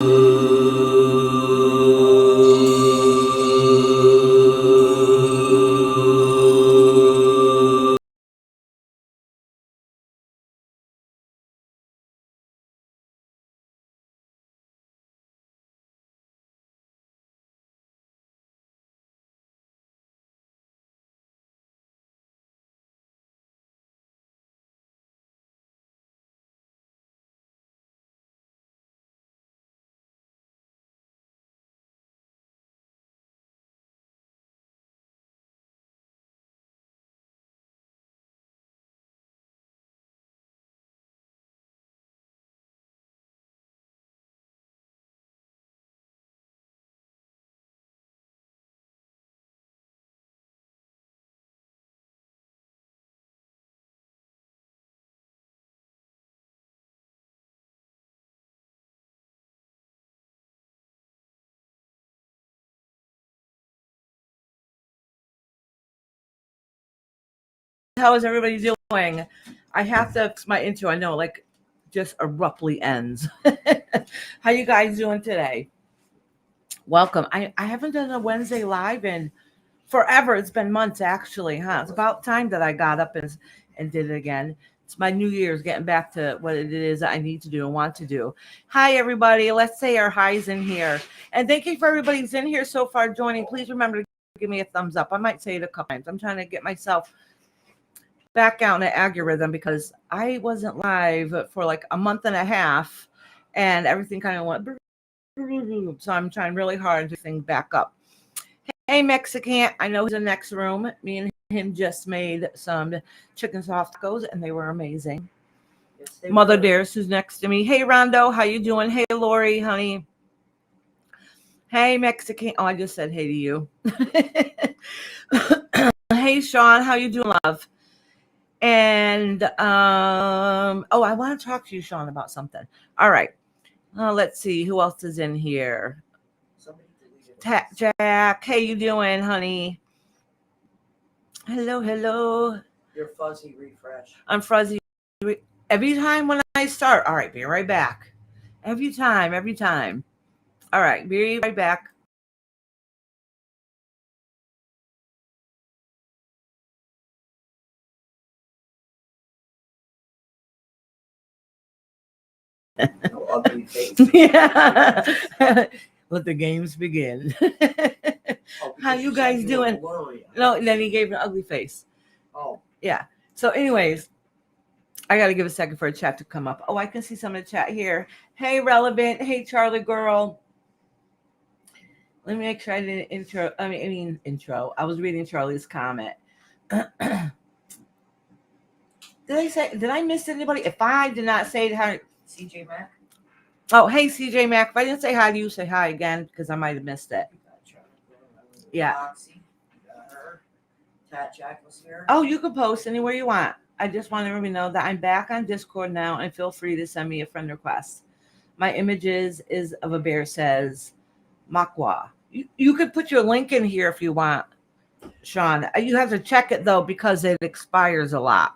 How is everybody doing? I have to my intro. I know, like, just abruptly ends. How you guys doing today? Welcome. I haven't done a Wednesday live in forever. It's been months, actually, huh? It's about time that I got up and did it again. It's my New Year's, getting back to what it is I need to do and want to do. Hi, everybody. Let's say our highs in here. And thank you for everybody who's in here so far joining. Please remember to give me a thumbs up. I might say it a couple times. I'm trying to get myself back out in the algorithm because I wasn't live for like a month and a half and everything kind of went. So I'm trying really hard to thing back up. Hey, Mexican. I know he's in the next room. Me and him just made some chicken soft tacos and they were amazing. Yes, Mother Dearest, who's next to me. Hey, Rondo. How you doing? Hey, Lori, honey. Hey, Mexican. Oh, I just said hey to you. Hey, Sean. How you doing, love? And I want to talk to you, Sean, about something. All right. Let's see who else is in here. Jack, how you doing, honey? Hello. Your fuzzy refresh. I'm fuzzy every time when I start. All right, be right back. Every time. All right, be right back. No ugly face. Yeah. Let the games begin. How you guys doing? No, then he gave an ugly face. Oh. Yeah. So anyways, I got to give a second for a chat to come up. Oh, I can see some of the chat here. Hey, Relevant. Hey, Charlie girl. Let me make sure I didn't intro. I mean, intro. I was reading Charlie's comment. Did I miss anybody? If I did not say hi, CJ Mac. Oh, hey, CJ Mac. If I didn't say hi to you, say hi again because I might have missed it. Yeah. Roxy, her. Tat Jack was here. Oh, you can post anywhere you want. I just want everybody to know that I'm back on Discord now, and feel free to send me a friend request. My images is of a bear says Makwa. You could put your link in here if you want, Sean. You have to check it though because it expires a lot.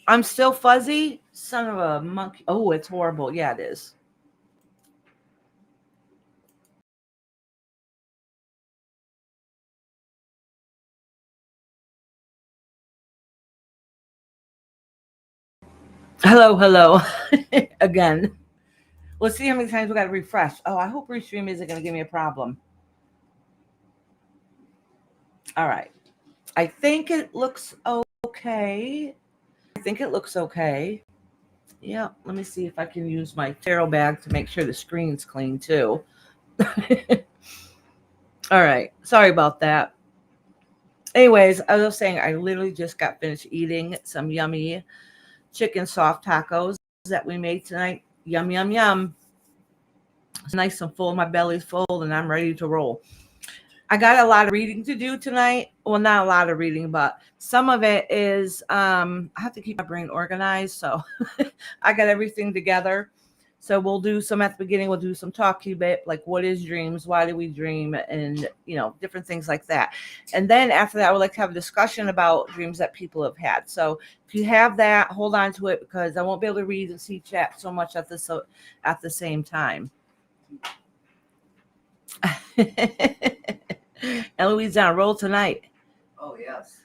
I'm still fuzzy. Son of a monkey. Oh, it's horrible. Yeah, it is. Hello. Again. Let's see how many times we got to refresh. Oh, I hope Restream isn't going to give me a problem. All right. I think it looks okay. Yeah, let me see if I can use my tarot bag to make sure the screen's clean too. All right. Sorry about that. Anyways, I was saying I literally just got finished eating some yummy chicken soft tacos that we made tonight. Yum. It's nice and full. My belly's full and I'm ready to roll. I got a lot of reading to do tonight. Well, not a lot of reading, but some of it is I have to keep my brain organized. So I got everything together. So we'll do some at the beginning. We'll do some talky bit, like what is dreams, why do we dream, and different things like that. And then after that, I would like to have a discussion about dreams that people have had. So if you have that, hold on to it because I won't be able to read and see chat so much at the same time. And Louisiana, roll tonight. Oh, yes.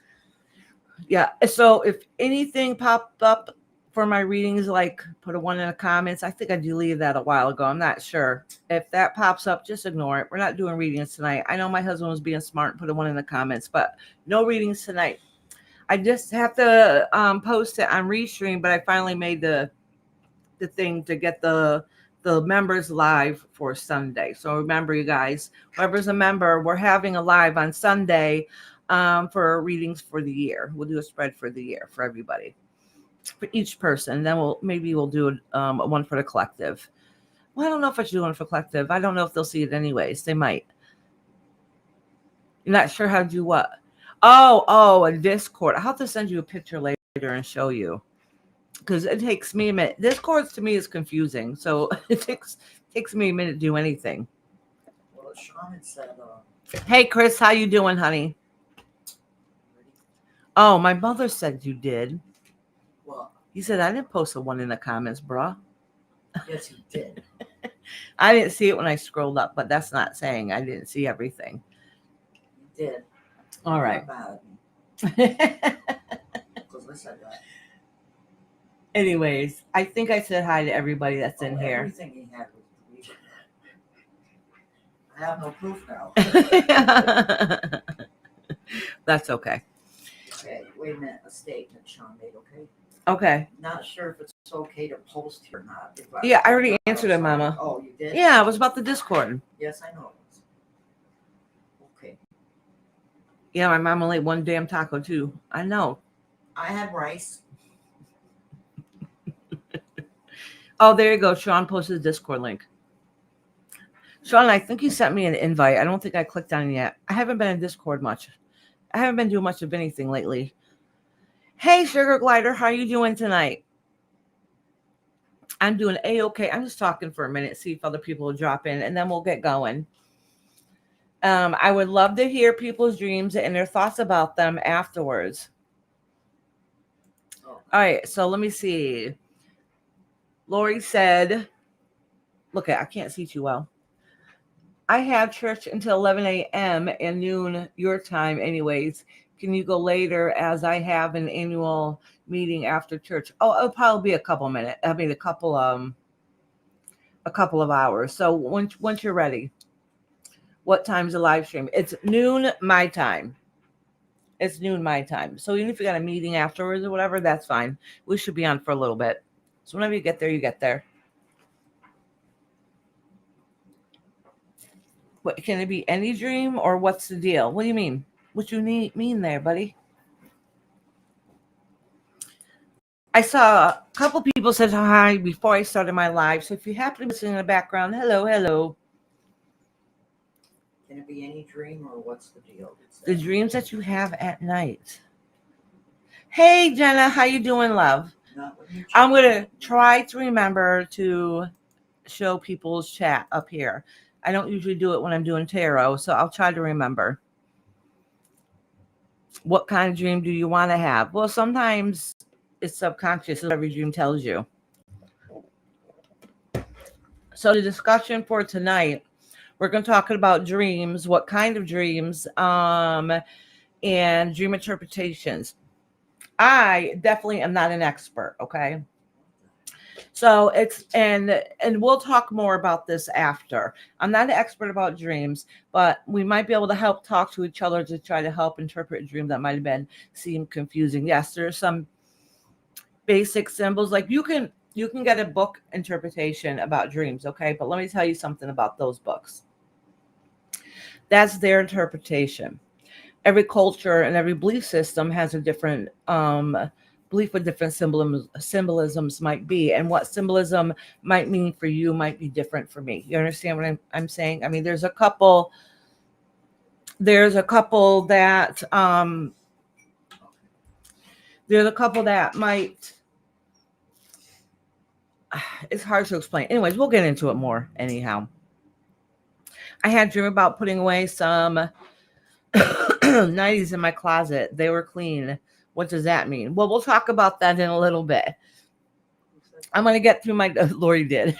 Yeah. So if anything popped up for my readings, like put a 1 in the comments. I think I deleted that a while ago. I'm not sure. If that pops up, just ignore it. We're not doing readings tonight. I know my husband was being smart and put a 1 in the comments, but no readings tonight. I just have to post it on Restream, but I finally made the thing to get the members live for Sunday. So remember, you guys, whoever's a member, we're having a live on Sunday for readings for the year. We'll do a spread for the year for everybody, for each person. Then we'll do one for the collective. Well, I don't know if I should do one for collective. I don't know if they'll see it anyways. They might. You're not sure how to do what? Oh, a Discord. I'll have to send you a picture later and show you. Because it takes me a minute. Discord to me is confusing. So it takes me a minute to do anything. Well, Shaman said, hey, Chris, how you doing, honey? Oh, my mother said you did. Well, You said I didn't post a 1 in the comments, bruh. yes, you did. I didn't see it when I scrolled up, but that's not saying I didn't see everything. You did. All right. Because I said that. Anyways, I think I said hi to everybody that's in here. Everything he had was deleted. I have no proof now. That's okay. Okay, wait a minute. A statement Sean made, okay? Okay. Not sure if it's okay to post here or not. Yeah, I already answered it, Mama. Oh, you did? Yeah, it was about the Discord. Yes, I know it was. Okay. Yeah, my mom only ate one damn taco too. I know. I had rice. Oh, there you go. Sean posted the Discord link. Sean, I think you sent me an invite. I don't think I clicked on it yet. I haven't been in Discord much. I haven't been doing much of anything lately. Hey, Sugar Glider, how you doing tonight? I'm doing A-okay. I'm just talking for a minute, see if other people will drop in, and then we'll get going. I would love to hear people's dreams and their thoughts about them afterwards. All right, so let me see. Lori said, look, I can't see too well. I have church until 11 a.m. and noon your time anyways. Can you go later as I have an annual meeting after church? Oh, it'll probably be a couple minutes. I mean, a couple of hours. So once you're ready. What time's the live stream? It's noon my time. It's noon my time. So even if you got a meeting afterwards or whatever, that's fine. We should be on for a little bit. So whenever you get there, you get there. What, can it be any dream or what's the deal? What do you mean? What you mean there, buddy? I saw a couple people said hi before I started my live. So if you happen to be listening in the background, hello. Can it be any dream or what's the deal? The dreams that you have at night. Hey, Jenna, how you doing, love? I'm going to try to remember to show people's chat up here. I don't usually do it when I'm doing tarot, so I'll try to remember. What kind of dream do you want to have? Well, sometimes it's subconscious, as every dream tells you. So the discussion for tonight, we're going to talk about dreams, what kind of dreams, and dream interpretations. I definitely am not an expert, okay? So it's, and we'll talk more about this after. I'm not an expert about dreams, but we might be able to help talk to each other to try to help interpret a dream that might have seem confusing. Yes, there's some basic symbols. Like you can get a book interpretation about dreams, okay? But let me tell you something about those books. That's their interpretation. Every culture and every belief system has a different belief what different symbolisms might be, and what symbolism might mean for you might be different for me. You understand what I'm saying? I mean, there's a couple that might it's hard to explain. Anyways, we'll get into it more anyhow. I had a dream about putting away some 90s in my closet. They were clean. What does that mean? Well, we'll talk about that in a little bit. I'm going to get through my Lori did.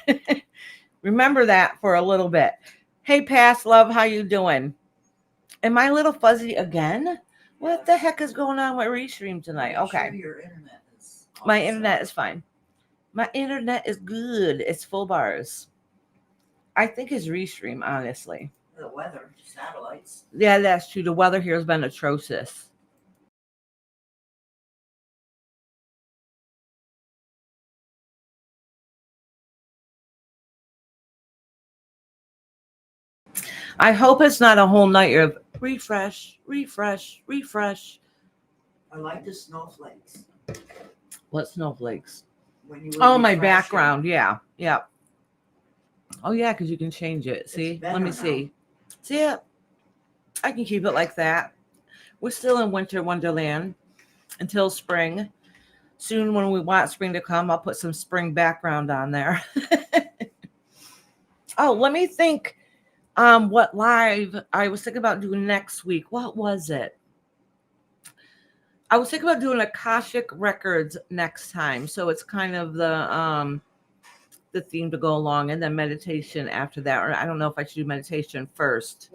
Remember that for a little bit. Hey, past love, how you doing? Am I a little fuzzy again? What the heck is going on with Restream tonight? Okay. Your internet is My internet is fine. My internet is good. It's full bars. I think it's Restream, honestly. The weather, satellites. Yeah, that's true. The weather here has been atrocious. I hope it's not a whole night of refresh, refresh, refresh. I like the snowflakes. What snowflakes? When you Oh, my background. Yeah. Yeah. Oh, yeah, because you can change it. It's See? better Let me now. see. See it? I can keep it like that. We're still in winter wonderland until spring. Soon, when we want spring to come, I'll put some spring background on there. Oh, let me think. What live I was thinking about doing next week. What was it? I was thinking about doing Akashic Records next time. So it's kind of the theme to go along, and then meditation after that. Or I don't know if I should do meditation first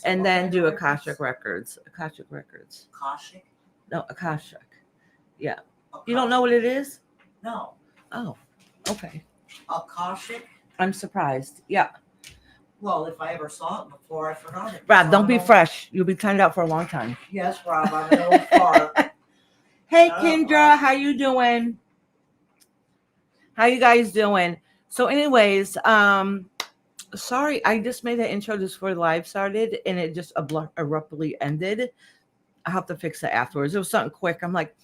and then do Akashic Records. Akashic Records. Akashic? No, Akashic. Yeah. You don't know what it is? No. Oh, okay. Akashic? I'm surprised. Yeah. Well, if I ever saw it before, I forgot it. Rob, don't be fresh. You'll be timed out for a long time. Yes, Rob, I'm an old fart. Hey, Kendra, how you doing? How you guys doing? So, anyways, sorry, I just made that intro just before the live started, and it just abruptly ended. I'll have to fix it afterwards. It was something quick. I'm like,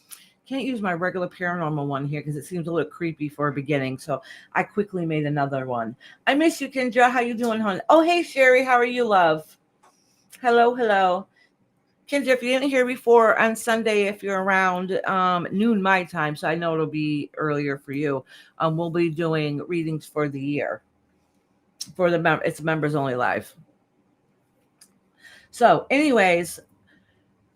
can't use my regular paranormal one here because it seems a little creepy for a beginning. So I quickly made another one. I miss you, Kendra. How you doing, hon? Oh, hey, Sherry. How are you, love? Hello, hello. Kendra, if you didn't hear before, on Sunday, if you're around noon my time, so I know it'll be earlier for you, we'll be doing readings for the year. For the it's members only live. So, anyways,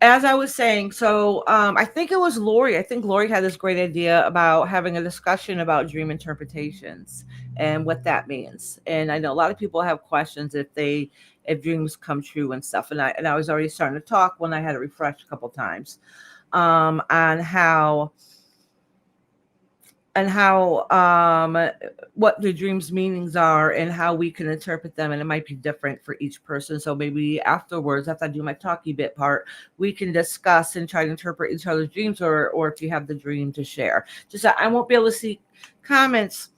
as I was saying, so I think it was Lori. I think Lori had this great idea about having a discussion about dream interpretations and what that means. And I know a lot of people have questions if dreams come true and stuff. And I was already starting to talk when I had to refresh a couple times on how what the dreams meanings are and how we can interpret them, and it might be different for each person. So maybe afterwards, after I do my talky bit part, we can discuss and try to interpret each other's dreams, or if you have the dream to share. Just I won't be able to see comments.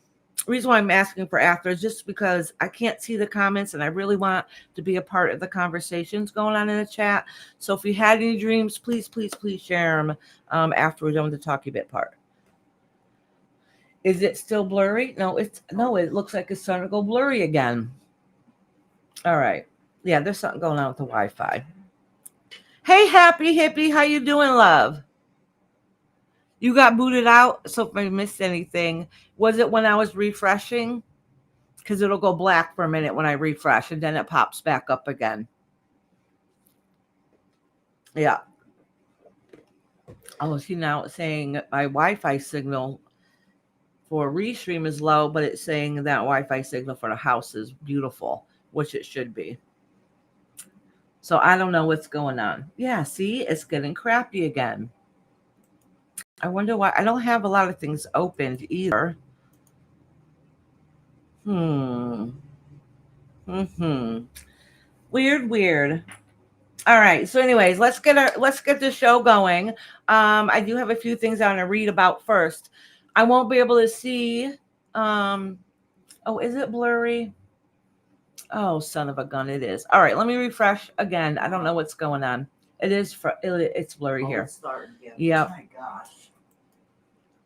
Reason why I'm asking for after is just because I can't see the comments, and I really want to be a part of the conversations going on in the chat. So if you had any dreams, please share them after we're done with the talky bit part. Is it still blurry? No, it looks like it's starting to go blurry again. All right. Yeah, there's something going on with the Wi-Fi. Hey, Happy Hippie, how you doing, love? You got booted out? So if I missed anything, was it when I was refreshing? Because it'll go black for a minute when I refresh, and then it pops back up again. Yeah. Oh, see, now it's saying my Wi-Fi signal for Restream is low, but it's saying that Wi-Fi signal for the house is beautiful, which it should be. So I don't know what's going on. Yeah, see, it's getting crappy again. I wonder why. I don't have a lot of things opened either. Mm-hmm. Weird. All right. So, anyways, let's get the show going. I do have a few things I want to read about first. I won't be able to see. Oh, is it blurry? Oh, son of a gun! It is. All right. Let me refresh again. I don't know what's going on. It's blurry here. Yep. Oh my gosh.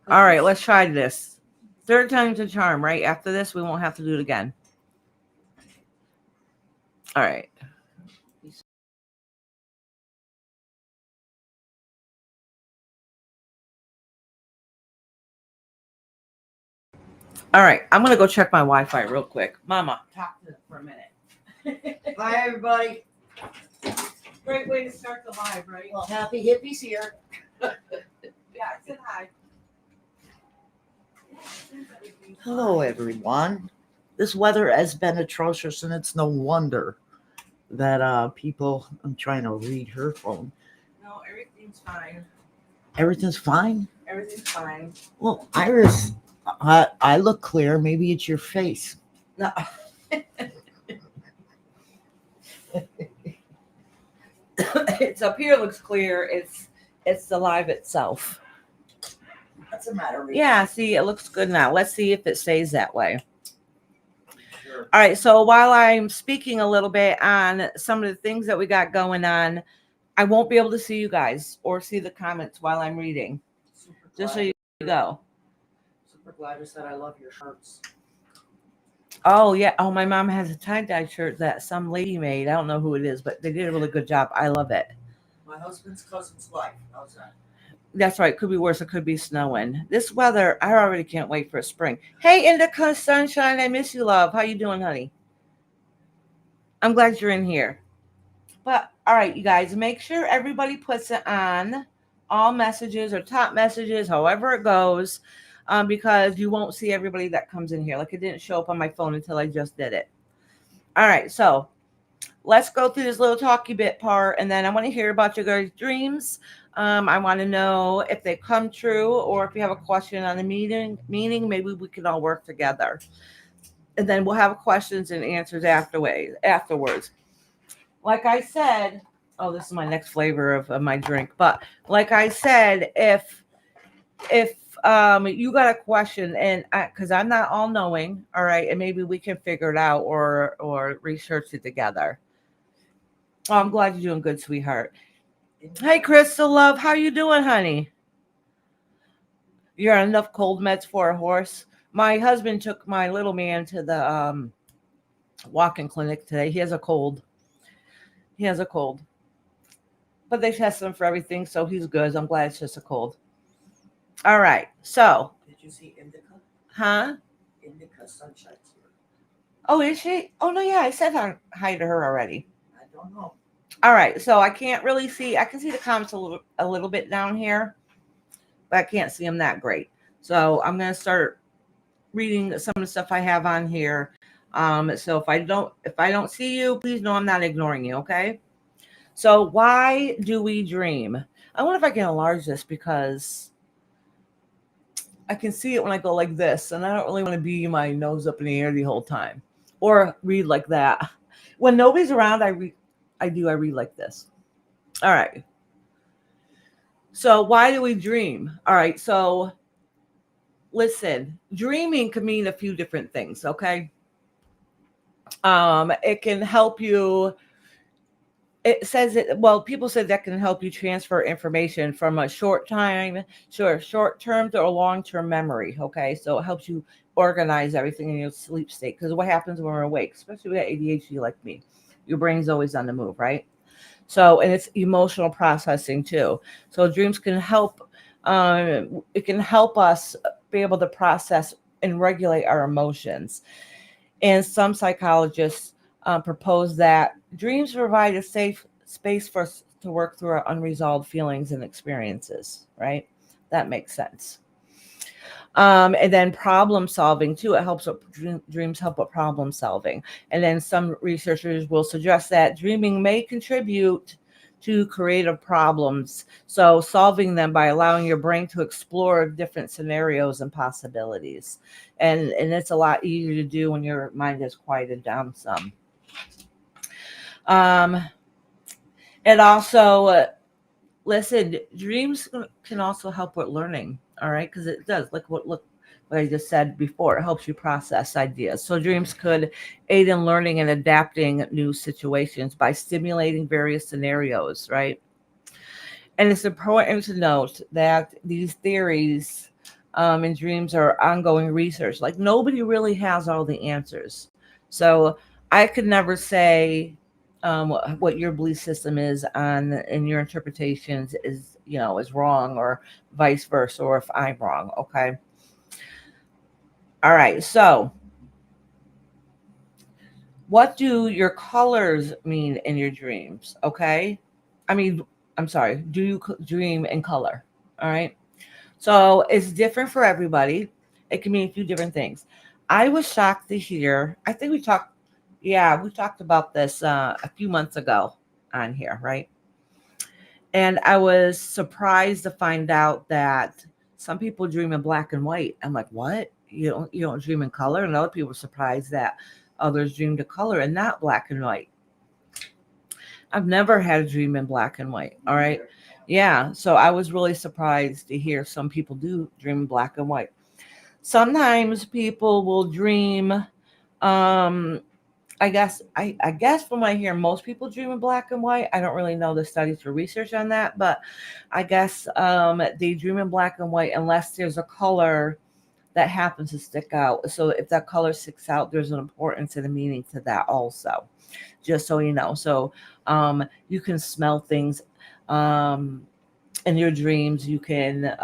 All right. Let's try this. Third time's a charm. Right after this, we won't have to do it again. All right. All right, I'm gonna go check my Wi-Fi real quick. Mama, talk to them for a minute. Hi, everybody. Great way to start the live, right? Well, happy hippies here. Yeah, I said hi. Hello, everyone. This weather has been atrocious, and it's no wonder that people. I'm trying to read her phone. No, everything's fine. Everything's fine. Everything's fine. Well, Iris, I look clear. Maybe it's your face. No. It's up here looks clear. It's the live itself. What's the matter, Rita? Yeah, see, it looks good now. Let's see if it stays that way. Sure. All right, so while I'm speaking a little bit on some of the things that we got going on, I won't be able to see you guys or see the comments while I'm reading. Just so you go. Super glad you said I love your shirts. Oh, yeah. Oh, my mom has a tie-dye shirt that some lady made. I don't know who it is, but they did a really good job. I love it. My husband's cousin's wife. How's that? That's right. Could be worse. It could be snowing. This weather, I already can't wait for spring. Hey, Indica Sunshine. I miss you, love. How you doing, honey? I'm glad you're in here. But, all right, you guys, make sure everybody puts it on all messages or top messages, however it goes, because you won't see everybody that comes in here. Like, it didn't show up on my phone until I just did it. All right, so let's go through this little talky bit part, and then I want to hear about your guys' dreams. I want to know if they come true, or if you have a question on the meaning, maybe we can all work together. And then we'll have questions and answers afterwards. Like I said, oh, this is my next flavor of my drink. But like I said, if you got a question, and because I'm not all knowing, all right, and maybe we can figure it out or research it together. Oh, I'm glad you're doing good, sweetheart. Hey, Crystal, love, how you doing, honey? You're on enough cold meds for a horse. My husband took my little man to the walk-in clinic today. He has a cold. But they test him for everything, so he's good. I'm glad it's just a cold. All right. So. Did you see Indica? Huh? Indica Sunshine's here. Oh, is she? Oh, no, yeah. I said hi to her already. I don't know. All right. So I can't really see. I can see the comments a little bit down here, but I can't see them that great. So I'm going to start reading some of the stuff I have on here. So if I don't see you, please know I'm not ignoring you, okay? So why do we dream? I wonder if I can enlarge this because I can see it when I go like this, and I don't really want to be my nose up in the air the whole time or read like that. When nobody's around, I read like this. All right. So why do we dream? All right. So listen, dreaming can mean a few different things, okay? It can help you. It says it. Well, people say that can help you transfer information from a short term to a long-term memory. Okay, so it helps you organize everything in your sleep state. Because what happens when we're awake, especially with ADHD like me, your brain's always on the move, right? So, and it's emotional processing too. So dreams can help. It can help us be able to process and regulate our emotions. And some psychologists propose that dreams provide a safe space for us to work through our unresolved feelings and experiences, right? That makes sense. And then problem solving too. It helps with dreams help with problem solving. And then some researchers will suggest that dreaming may contribute to creative problems. So solving them by allowing your brain to explore different scenarios and possibilities. And it's a lot easier to do when your mind is quieted down some. And also, listen, dreams can also help with learning. All right, because it does. Like what I just said before, it helps you process ideas. So dreams could aid in learning and adapting new situations by stimulating various scenarios, right? And it's important to note that these theories in dreams are ongoing research. Like nobody really has all the answers. So I could never say what your belief system is on and your interpretations is wrong or vice versa, or if I'm wrong. Okay. All right. So, what do your colors mean in your dreams? Okay. I mean, I'm sorry. Do you dream in color? All right. So it's different for everybody. It can mean a few different things. I was shocked to hear, I think we talked, yeah, we talked about this a few months ago on here, right? And I was surprised to find out that some people dream in black and white. I'm like, what? You don't dream in color? And other people were surprised that others dreamed of color and not black and white. I've never had a dream in black and white. All right. Yeah. So I was really surprised to hear some people do dream in black and white. Sometimes people will dream, I guess from what I hear, most people dream in black and white. I don't really know the studies or research on that, but I guess they dream in black and white unless there's a color that happens to stick out. So if that color sticks out, there's an importance and a meaning to that also, just so you know. So you can smell things in your dreams. You can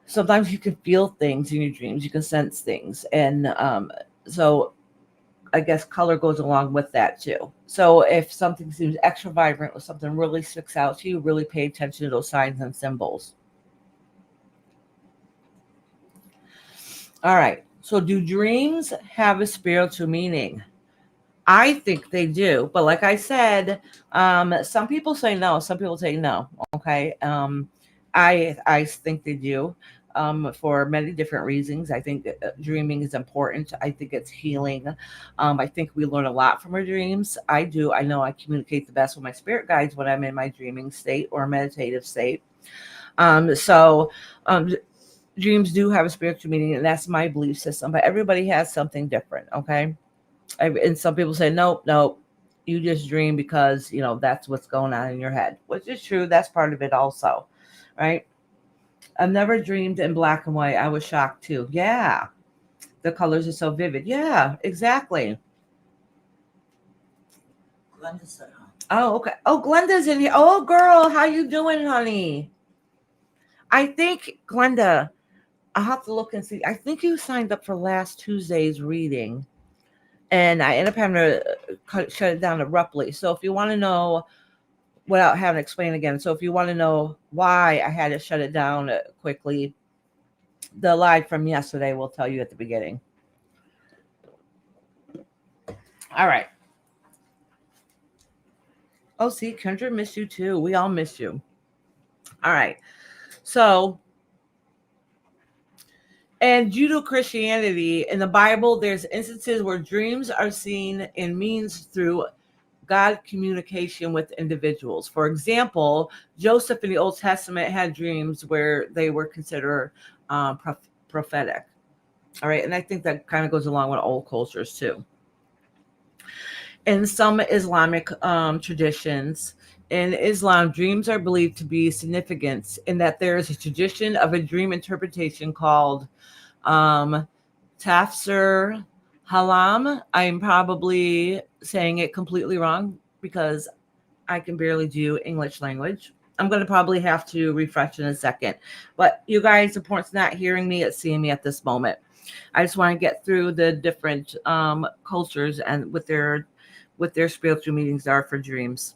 sometimes you can feel things in your dreams. You can sense things, and so I guess color goes along with that too. So if something seems extra vibrant or something really sticks out to you, really pay attention to those signs and symbols. All right. So do dreams have a spiritual meaning? I think they do, but like I said, some people say no, some people say no. Okay, I think they do, for many different reasons. I think dreaming is important. I think it's healing. I think we learn a lot from our dreams. I do. I know I communicate the best with my spirit guides when I'm in my dreaming state or meditative state. So dreams do have a spiritual meaning, and that's my belief system. But everybody has something different. Okay. And some people say, nope, nope, you just dream because, that's what's going on in your head, which is true. That's part of it also, right? I've never dreamed in black and white. I was shocked too. Yeah. The colors are so vivid. Yeah, exactly. Glenda said hi. Oh, okay. Oh, Glenda's in here. Oh, girl, how you doing, honey? I think, Glenda, I'll have to look and see. I think you signed up for last Tuesday's reading, and I ended up having to shut it down abruptly. So if you want to know, without having to explain again. So if you want to know why I had to shut it down quickly, the live from yesterday will tell you at the beginning. All right. Oh, see, Kendra missed you too. We all miss you. All right. So, in Judeo Christianity, in the Bible, there's instances where dreams are seen and means through God communication with individuals. For example, Joseph in the Old Testament had dreams where they were considered prophetic. All right. And I think that kind of goes along with old cultures too. In some Islamic traditions, in Islam, dreams are believed to be significant in that there is a tradition of a dream interpretation called um, tafsir halam. I'm probably saying it completely wrong because I can barely do English language. I'm going to probably have to refresh in a second. But you guys, important's not hearing me, it's seeing me at this moment. I just want to get through the different cultures and what their spiritual meanings are for dreams.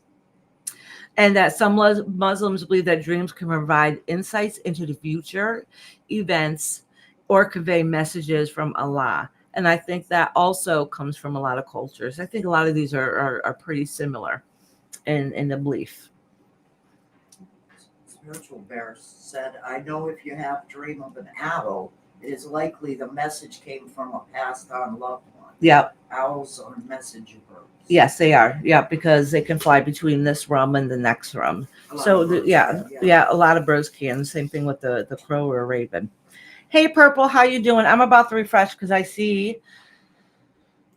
And that some Muslims believe that dreams can provide insights into the future events or convey messages from Allah. And I think that also comes from a lot of cultures. I think a lot of these are pretty similar in the belief. Spiritual Bear said, I know if you have dream of an owl, it is likely the message came from a passed on loved one. Yep. Owls are messenger birds. Yes, they are. Yeah, because they can fly between this realm and the next realm. So a lot of birds can. Same thing with the crow or raven. Hey, Purple, how you doing? I'm about to refresh because I see.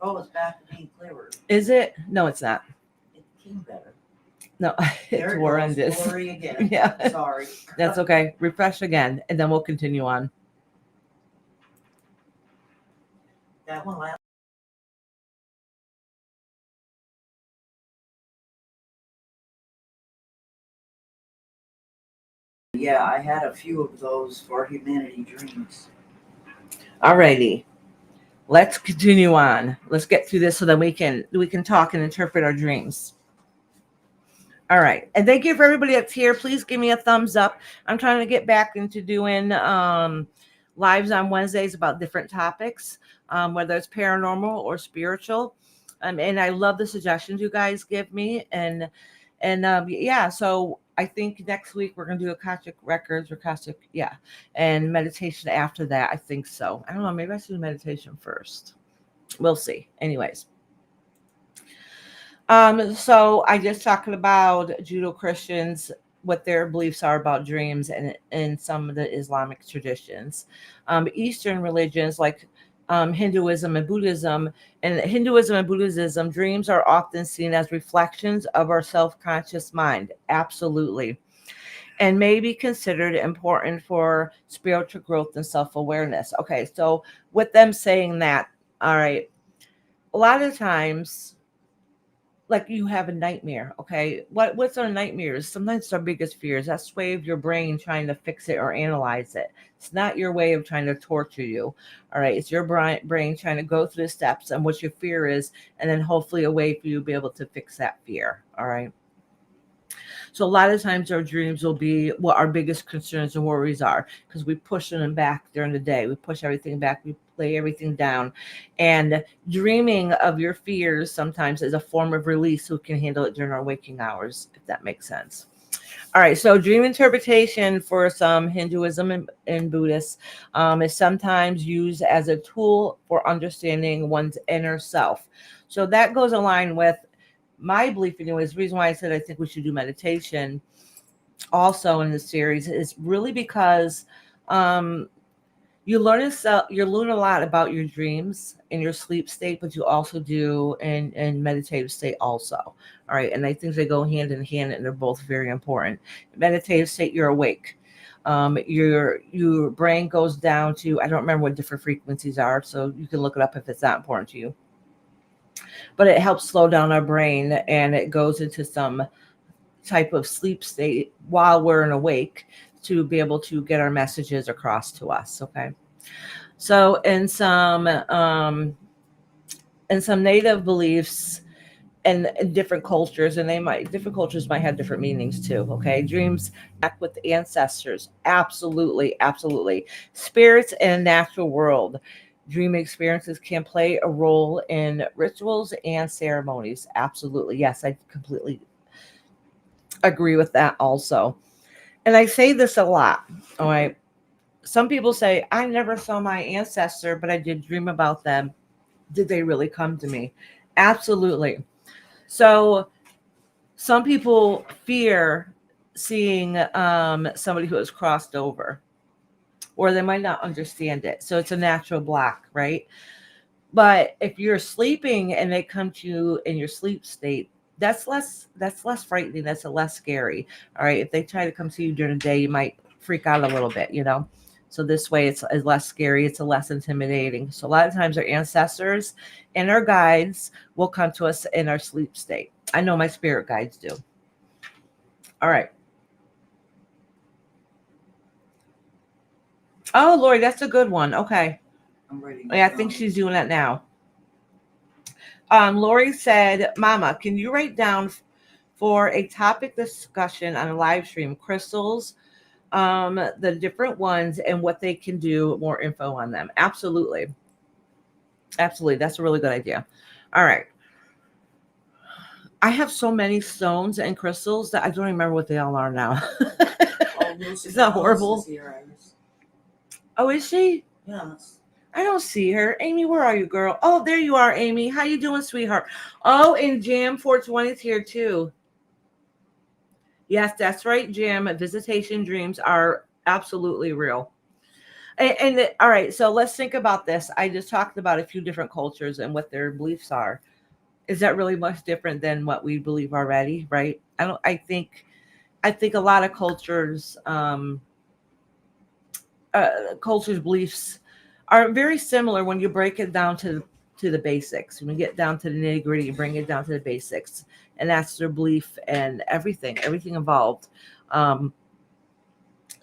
Oh, it's back to being clearer. Is it? No, it's not. It came better. No, it's horrendous. Blurry again. Yeah, Sorry. that's okay. Refresh again, and then we'll continue on. That one last. Yeah, I had a few of those for humanity dreams. Alrighty. Let's continue on. Let's get through this so that we can talk and interpret our dreams. All right. And thank you for everybody that's here. Please give me a thumbs up. I'm trying to get back into doing lives on Wednesdays about different topics, whether it's paranormal or spiritual. And I love the suggestions you guys give me. And yeah, so I think next week we're gonna do Akashic records or Akashic, yeah, and meditation after that. I think so. I don't know. Maybe I should do meditation first. We'll see. Anyways. So I just talking about Judo Christians, what their beliefs are about dreams and some of the Islamic traditions. Eastern religions like Hinduism and Buddhism. And Hinduism and Buddhism, dreams are often seen as reflections of our self-conscious mind. Absolutely. And may be considered important for spiritual growth and self-awareness. Okay, so with them saying that, all right, a lot of times like you have a nightmare, okay? What's our nightmares? Sometimes it's our biggest fears. That's the way of your brain trying to fix it or analyze it. It's not your way of trying to torture you, all right? It's your brain trying to go through the steps and what your fear is, and then hopefully a way for you to be able to fix that fear, all right? So a lot of times our dreams will be what our biggest concerns and worries are because we push them back during the day. We push everything back. We lay everything down. And dreaming of your fears sometimes is a form of release so we can handle it during our waking hours, if that makes sense. All right, so dream interpretation for some Hinduism and Buddhists is sometimes used as a tool for understanding one's inner self. So that goes aligned with my belief, anyways. The reason why I said I think we should do meditation also in this series is really because you learn a lot about your dreams in your sleep state, but you also do in meditative state also. All right, and I think they go hand in hand, and they're both very important. Meditative state, you're awake. Your brain goes down to, I don't remember what different frequencies are, so you can look it up if it's not important to you. But it helps slow down our brain, and it goes into some type of sleep state while we're awake to be able to get our messages across to us. Okay. So in some native beliefs and different cultures, and different cultures might have different meanings too. Okay. Dreams connect with ancestors. Absolutely. Absolutely. Spirits and natural world. Dream experiences can play a role in rituals and ceremonies. Absolutely. Yes, I completely agree with that also. And I say this a lot. All right. Some people say, I never saw my ancestor, but I did dream about them. Did they really come to me? Absolutely. So some people fear seeing somebody who has crossed over, or they might not understand it. So it's a natural block, right? But if you're sleeping and they come to you in your sleep state, that's less frightening. That's less scary. All right. If they try to come to you during the day, you might freak out a little bit, So this way it's less scary. It's less intimidating. So a lot of times our ancestors and our guides will come to us in our sleep state. I know my spirit guides do. All right. Oh, Lori, that's a good one. Okay. I'm writing. Yeah, I think she's doing that now. Lori said, Mama, can you write down for a topic discussion on a live stream, crystals, the different ones and what they can do, more info on them? Absolutely. Absolutely. That's a really good idea. All right. I have so many stones and crystals that I don't remember what they all are now. Is that horrible? Oh, is she? Yes. I don't see her. Amy, where are you, girl? Oh, there you are, Amy. How you doing, sweetheart? Oh, and Jam 420 is here too. Yes, that's right, Jam. Visitation dreams are absolutely real. And all right, so let's think about this. I just talked about a few different cultures and what their beliefs are. Is that really much different than what we believe already, right? I think a lot of cultures beliefs are very similar when you break it down to the basics. When you get down to the nitty-gritty, you bring it down to the basics, and that's their belief and everything involved.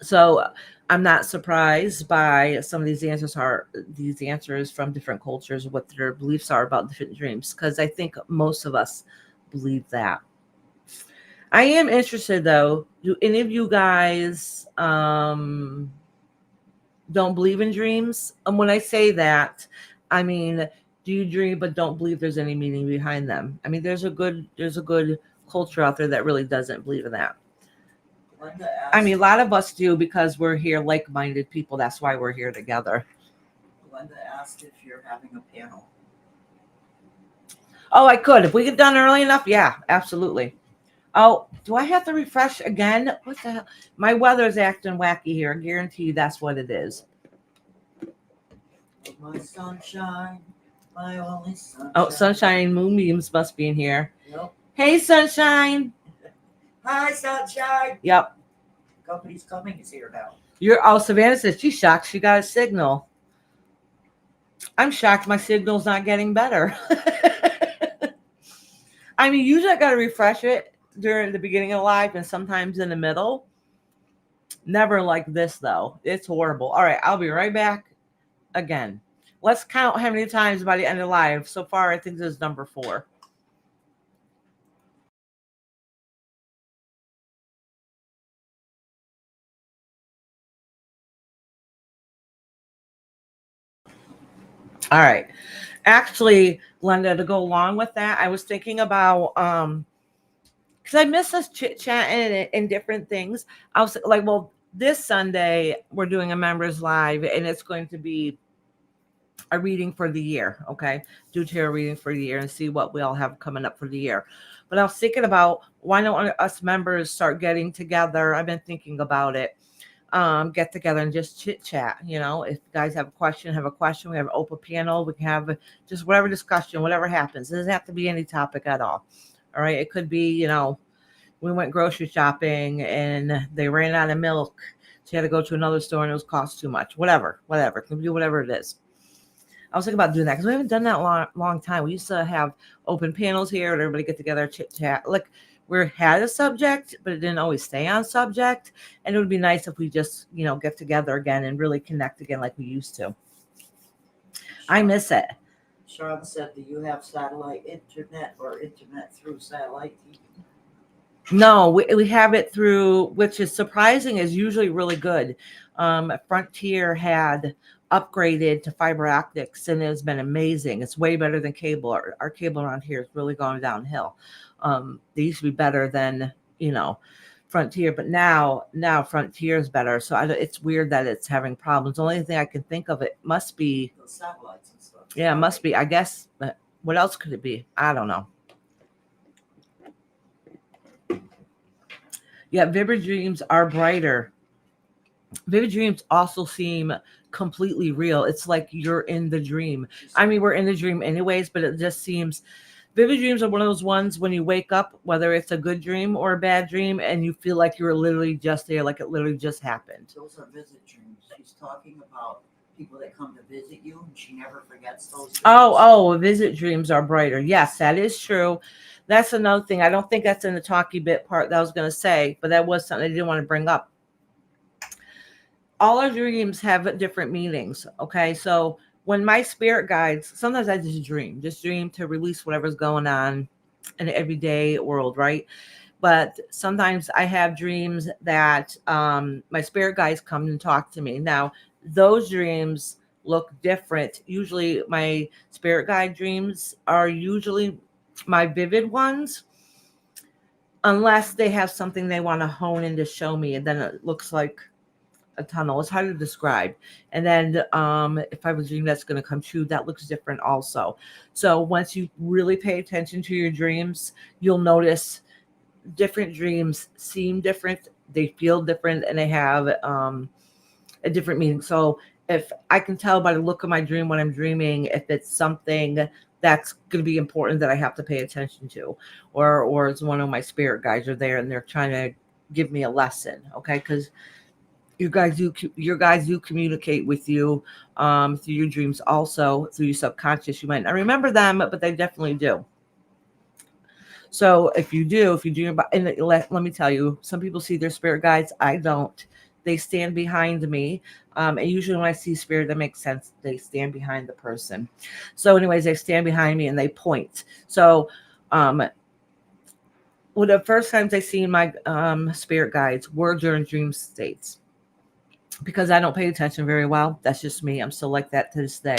So I'm not surprised by some of these answers from different cultures, what their beliefs are about different dreams, because I think most of us believe that. I am interested though. Do any of you guys don't believe in dreams? And when I say that, I mean, do you dream but don't believe there's any meaning behind them? I mean, there's a good culture out there that really doesn't believe in that. I mean, a lot of us do because we're here like-minded people. That's why we're here together. Glenda asked if you're having a panel. Oh, I could. If we get done early enough, yeah, absolutely. Oh, do I have to refresh again? What the hell? My weather's acting wacky here. I guarantee you that's what it is. My sunshine, my only sunshine. Oh, Sunshine and Moonbeams must be in here. Yep. Hey, Sunshine. Hi, sunshine. Yep. Company's coming is here now. Savannah says she's shocked she got a signal. I'm shocked my signal's not getting better. I mean, usually I got to refresh it during the beginning of live and sometimes in the middle. Never like this, though. It's horrible. All right, I'll be right back again. Let's count how many times by the end of live. So far, I think this is number 4. All right. Actually, Glenda, to go along with that, I was thinking about because I miss us chit chatting and different things. I was like, well, this Sunday we're doing a members live, and it's going to be a reading for the year. Okay, do tarot reading for the year and see what we all have coming up for the year. But I was thinking about why don't us members start getting together? I've been thinking about it. Get together and just chit chat. You know, if you guys have a question. We have an open panel. We can have just whatever discussion, whatever happens. It doesn't have to be any topic at all. All right. It could be, you know, we went grocery shopping and they ran out of milk. So you had to go to another store and it was cost too much. Whatever. It can be whatever it is. I was thinking about doing that because we haven't done that long time. We used to have open panels here and everybody get together, chit chat. Like we had a subject, but it didn't always stay on subject. And it would be nice if we just, you know, get together again and really connect again like we used to. I miss it. Sean said, do you have satellite internet or internet through satellite TV? No, we have it through, which is surprising, is usually really good. Frontier had upgraded to fiber optics and it's been amazing. It's way better than cable. Our cable around here is really going downhill. They used to be better than, you know, Frontier, but now Frontier is better. So it's weird that it's having problems. The only thing I can think of, it must be those satellites and stuff. Yeah, it must be. I guess. But what else could it be? I don't know. Yeah, vivid dreams are brighter. Vivid dreams also seem completely real. It's like you're in the dream. I mean, we're in the dream anyways, but it just seems vivid dreams are one of those ones when you wake up, whether it's a good dream or a bad dream, and you feel like you were literally just there, like it literally just happened. Those are visit dreams. She's talking about people that come to visit you, and she never forgets those dreams. Oh, visit dreams are brighter. Yes, that is true. That's another thing. I don't think that's in the talky bit part that I was going to say, but that was something I didn't want to bring up. All our dreams have different meanings. Okay, so when my spirit guides, sometimes I just dream to release whatever's going on in the everyday world, right? But sometimes I have dreams that my spirit guides come and talk to me. Now, those dreams look different. Usually my spirit guide dreams are usually my vivid ones, unless they have something they want to hone in to show me, and then it looks like a tunnel. It's hard to describe. And then if I have a dream that's going to come true, that looks different also. So once you really pay attention to your dreams, you'll notice different dreams seem different, they feel different, and they have a different meaning. So if I can tell by the look of my dream when I'm dreaming, if it's something that's going to be important that I have to pay attention to, or it's one of my spirit guides are there and they're trying to give me a lesson. Okay, because your guys do communicate with you through your dreams, also through your subconscious. You might not remember them, but they definitely do. So if you dream about, and let me tell you, some people see their spirit guides. I don't. they stand behind me. And usually when I see spirit, that makes sense. They stand behind the person. So anyways, they stand behind me and they point. So well, the first times I seen my spirit guides were during dream states, because I don't pay attention very well. That's just me. I'm still like that to this day.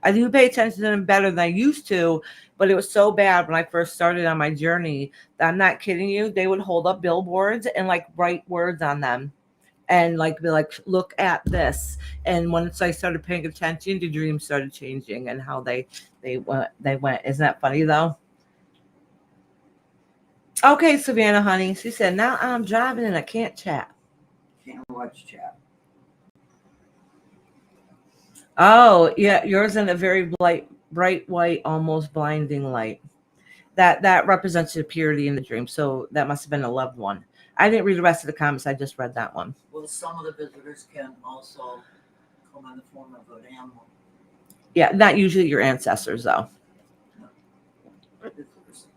I do pay attention to them better than I used to, but it was so bad when I first started on my journey that I'm not kidding you. They would hold up billboards and like write words on them and like be like, look at this. And once I started paying attention, the dreams started changing and how they went. Isn't that funny though? Okay, Savannah, honey. She said, now I'm driving and I can't chat. Can't watch chat. Oh, yeah, yours in a very bright white, almost blinding light. That represents the purity in the dream. So that must have been a loved one. I didn't read the rest of the comments. I just read that one. Well, some of the visitors can also come in the form of an animal. Yeah, not usually your ancestors though. Visitors.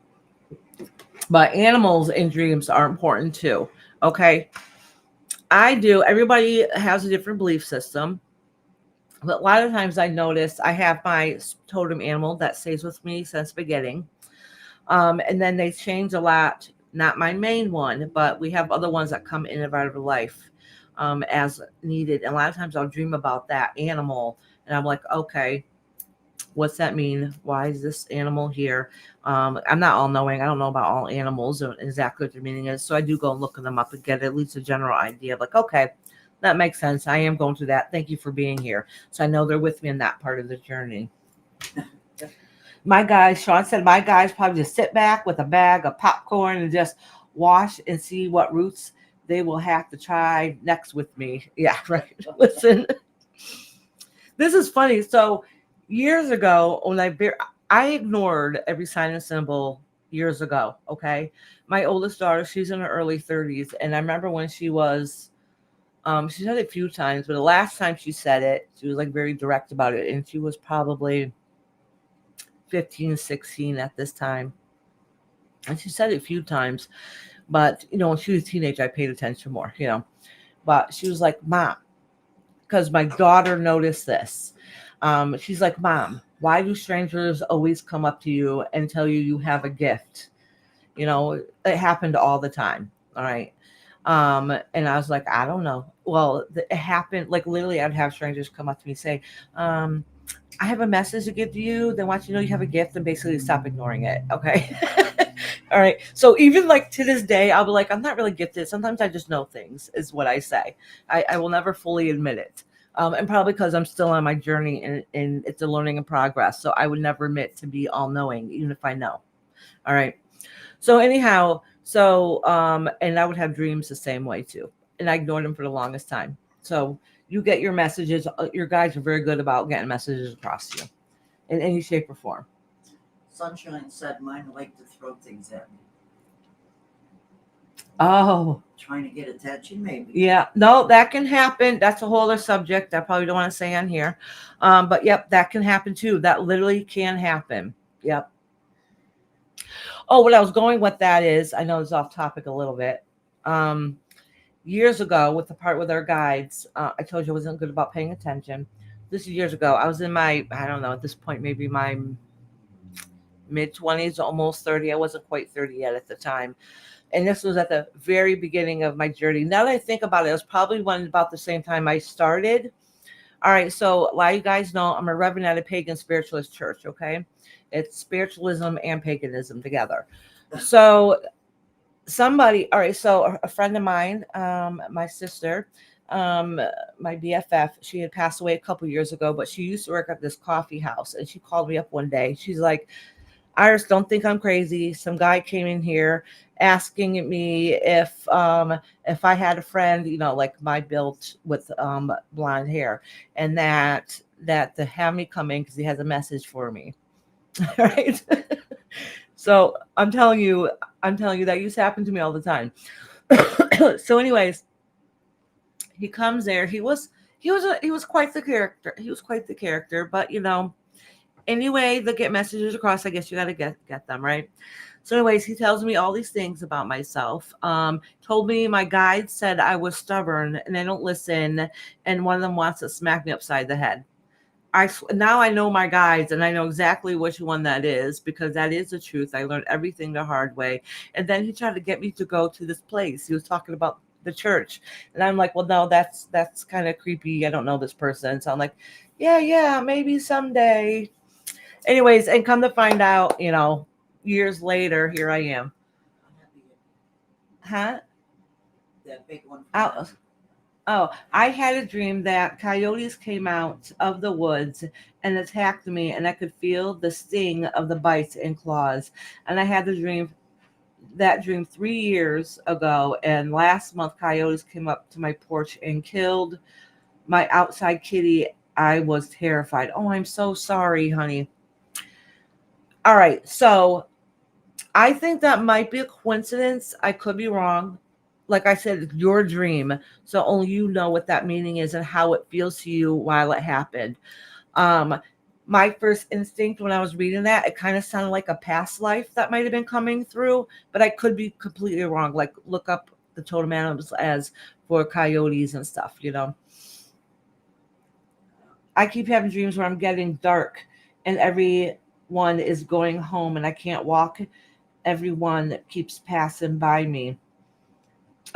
But animals in dreams are important too. Okay. Everybody has a different belief system. But a lot of times I notice I have my totem animal that stays with me since beginning. And then they change a lot. Not my main one, but we have other ones that come in and out of life as needed. And a lot of times I'll dream about that animal, and I'm like, okay, what's that mean? Why is this animal here? I'm not all knowing. I don't know about all animals or exactly what their meaning is. So I do go and look them up and get at least a general idea of like, okay, that makes sense. I am going through that. Thank you for being here. So I know they're with me in that part of the journey. My guys, Sean said, my guys probably just sit back with a bag of popcorn and just watch and see what routes they will have to try next with me. Yeah, right. Listen, this is funny. So years ago, when I ignored every sign and symbol years ago. Okay, my oldest daughter, she's in her early 30s, and I remember when she said it a few times, but the last time she said it, she was like very direct about it, and she was probably 15, 16 at this time. And she said it a few times, but when she was a teenager, I paid attention more, But she was like, Mom, because my daughter noticed this. She's like, Mom, why do strangers always come up to you and tell you you have a gift? It happened all the time. All right. And I was like, I don't know. Well, it happened, like literally I'd have strangers come up to me and say, I have a message to give to you. They want you to know you have a gift, and basically stop ignoring it. Okay. All right. So even like to this day, I'll be like, I'm not really gifted. Sometimes I just know things, is what I say. I will never fully admit it. And probably because I'm still on my journey and it's a learning in progress. So I would never admit to be all knowing, even if I know. All right. So anyhow, and I would have dreams the same way too. And I ignored them for the longest time. So you get your messages. Your guys are very good about getting messages across to you in any shape or form. Sunshine said mine like to throw things at me. Oh. Trying to get attention, maybe. Yeah. No, that can happen. That's a whole other subject I probably don't want to say on here. But yep, that can happen too. That literally can happen. Yep. Oh, what I was going with that is, I know it's off topic a little bit. Years ago, with the part with our guides, I told you I wasn't good about paying attention. This is years ago. I was in my, I don't know, at this point, maybe my mid-20s, almost 30. I wasn't quite 30 yet at the time. And this was at the very beginning of my journey. Now that I think about it, it was probably about the same time I started. All right, so a lot of you guys know I'm a reverend at a pagan spiritualist church, okay? It's spiritualism and paganism together. So so a friend of mine, my sister, my BFF, she had passed away a couple years ago, but she used to work at this coffee house, and she called me up one day. She's like, Iris, don't think I'm crazy. Some guy came in here asking me if I had a friend, like my built with blonde hair, and that to have me come in because he has a message for me. Right. So I'm telling you that used to happen to me all the time. So anyways, he comes there. He was quite the character. He was quite the character, but Any way to get messages across, I guess you got to get them, right? So, anyways, he tells me all these things about myself. Told me my guide said I was stubborn and I don't listen, and one of them wants to smack me upside the head. Now I know my guides and I know exactly which one that is because that is the truth. I learned everything the hard way. And then he tried to get me to go to this place. He was talking about the church, and I'm like, well, no, that's kind of creepy. I don't know this person. So I'm like, yeah, maybe someday. Anyways, and come to find out, years later, here I am. Huh? That big one. Out. Oh, I had a dream that coyotes came out of the woods and attacked me, and I could feel the sting of the bites and claws. And I had that dream 3 years ago, and last month coyotes came up to my porch and killed my outside kitty. I was terrified. Oh, I'm so sorry, honey. All right, so I think that might be a coincidence. I could be wrong. Like I said, it's your dream. So only you know what that meaning is and how it feels to you while it happened. Um, my first instinct when I was reading that, it kind of sounded like a past life that might have been coming through, but I could be completely wrong. Like look up the totem animals as for coyotes and stuff. I keep having dreams where I'm getting dark and everyone is going home and I can't walk. Everyone keeps passing by me.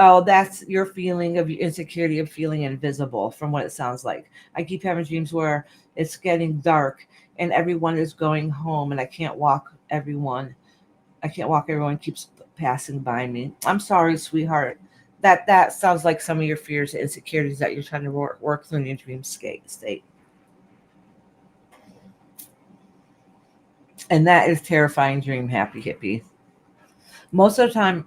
Oh, that's your feeling of insecurity of feeling invisible from what it sounds like. I keep having dreams where it's getting dark and everyone is going home and I can't walk everyone. I can't walk everyone keeps passing by me. I'm sorry, sweetheart. That sounds like some of your fears and insecurities that you're trying to work through in your dream state. And that is terrifying dream, happy hippie. Most of the time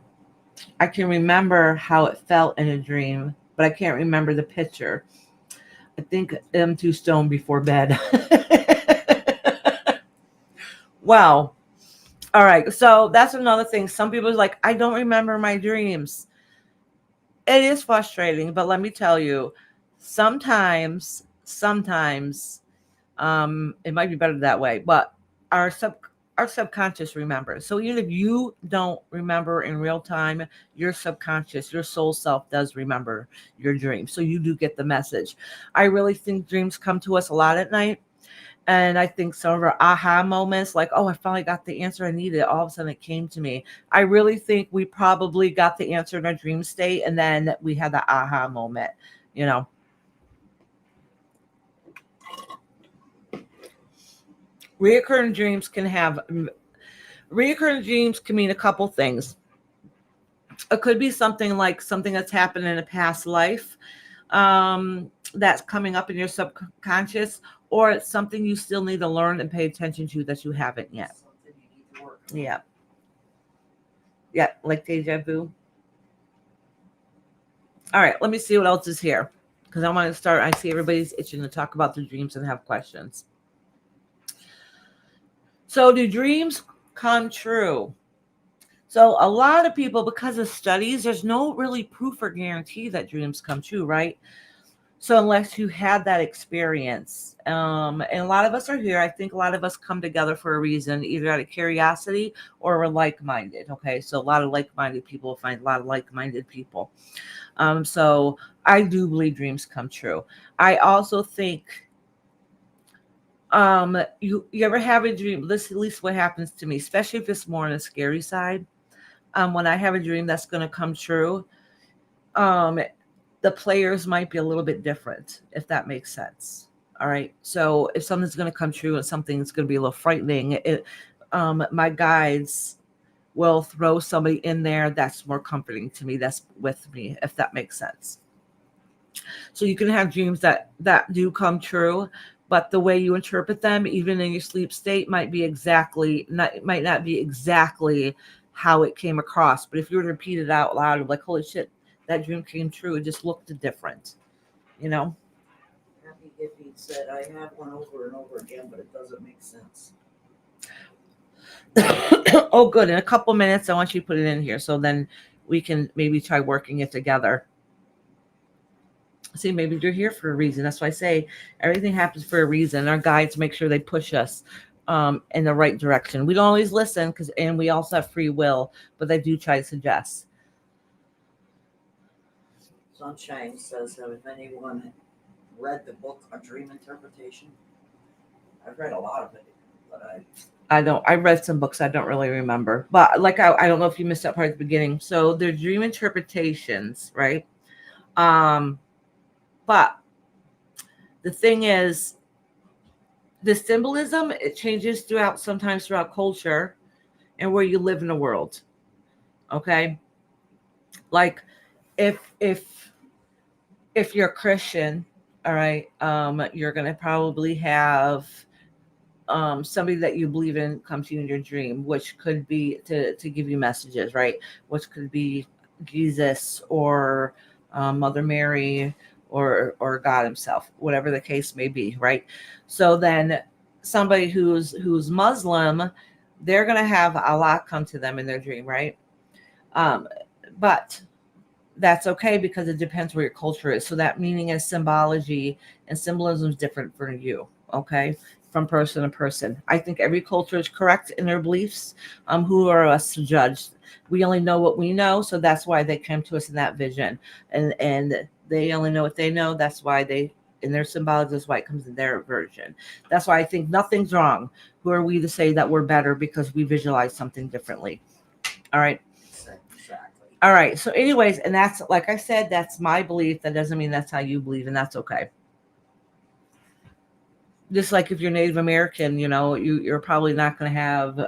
I can remember how it felt in a dream, but I can't remember the picture. I think I'm too stoned before bed. Wow. All right. So that's another thing. Some people are like, I don't remember my dreams. It is frustrating, but let me tell you, sometimes it might be better that way, but our sub our subconscious remembers. So even if you don't remember in real time, your subconscious, your soul self does remember your dream. So you do get the message. I really think dreams come to us a lot at night. And I think some of our aha moments, like, oh, I finally got the answer I needed. All of a sudden it came to me. I really think we probably got the answer in our dream state. And then we had the aha moment, you know. Reoccurring dreams can have reoccurring dreams can mean a couple things. It could be something like something that's happened in a past life that's coming up in your subconscious, or it's something you still need to learn and pay attention to that you haven't yet. Something you need to work. Yeah. Yeah, like deja vu. All right, let me see what else is here because I want to start. I see everybody's itching to talk about their dreams and have questions. So, do dreams come true? So a lot of people, because of studies, there's no really proof or guarantee that dreams come true, right? So unless you had that experience, and a lot of us are here, I think a lot of us come together for a reason, either out of curiosity or we're like-minded. Okay, so a lot of like-minded people find a lot of like-minded people. So I do believe dreams come true. I also think you ever have a dream, this at least what happens to me, especially if it's more on the scary side. When I have a dream that's going to come true, um, the players might be a little bit different, if that makes sense. All right. So if something's going to come true and something's going to be a little frightening, my guides will throw somebody in there that's more comforting to me, that's with me, if that makes sense. So you can have dreams that do come true, but the way you interpret them, even in your sleep state, might might not be exactly how it came across. But if you were to repeat it out loud, like, holy shit, that dream came true. It just looked different, you know? Happy Hippie said, I have one over and over again, but it doesn't make sense. Oh, good. In a couple minutes, I want you to put it in here so then we can maybe try working it together. See, maybe you're here for a reason. That's why I say everything happens for a reason. Our guides make sure they push us in the right direction. We don't always listen and we also have free will, but they do try to suggest. Sunshine says, have anyone read the book A Dream Interpretation? I've read a lot of it, but I read some books I don't really remember, but like I don't know if you missed that part at the beginning. So they're dream interpretations, right? But the thing is, the symbolism, it changes sometimes throughout culture and where you live in the world. Okay, like if you're a Christian, all right, you're gonna probably have somebody that you believe in come to you in your dream, which could be to give you messages, right? Which could be Jesus or Mother Mary or God himself, whatever the case may be, right? So then somebody who's Muslim, they're going to have Allah come to them in their dream, right? But that's okay because it depends where your culture is. So that meaning and symbology and symbolism is different for you, okay? From person to person. I think every culture is correct in their beliefs. Who are us to judge? We only know what we know, so that's why they came to us in that vision. And they only know what they know. That's why they in their symbology is why it comes in their version. That's why I think nothing's wrong. Who are we to say that we're better because we visualize something differently? All right. exactly. All right. So, anyways, and that's like I said, that's my belief. That doesn't mean that's how you believe, and that's okay. Just like if you're Native American, you're probably not going to have,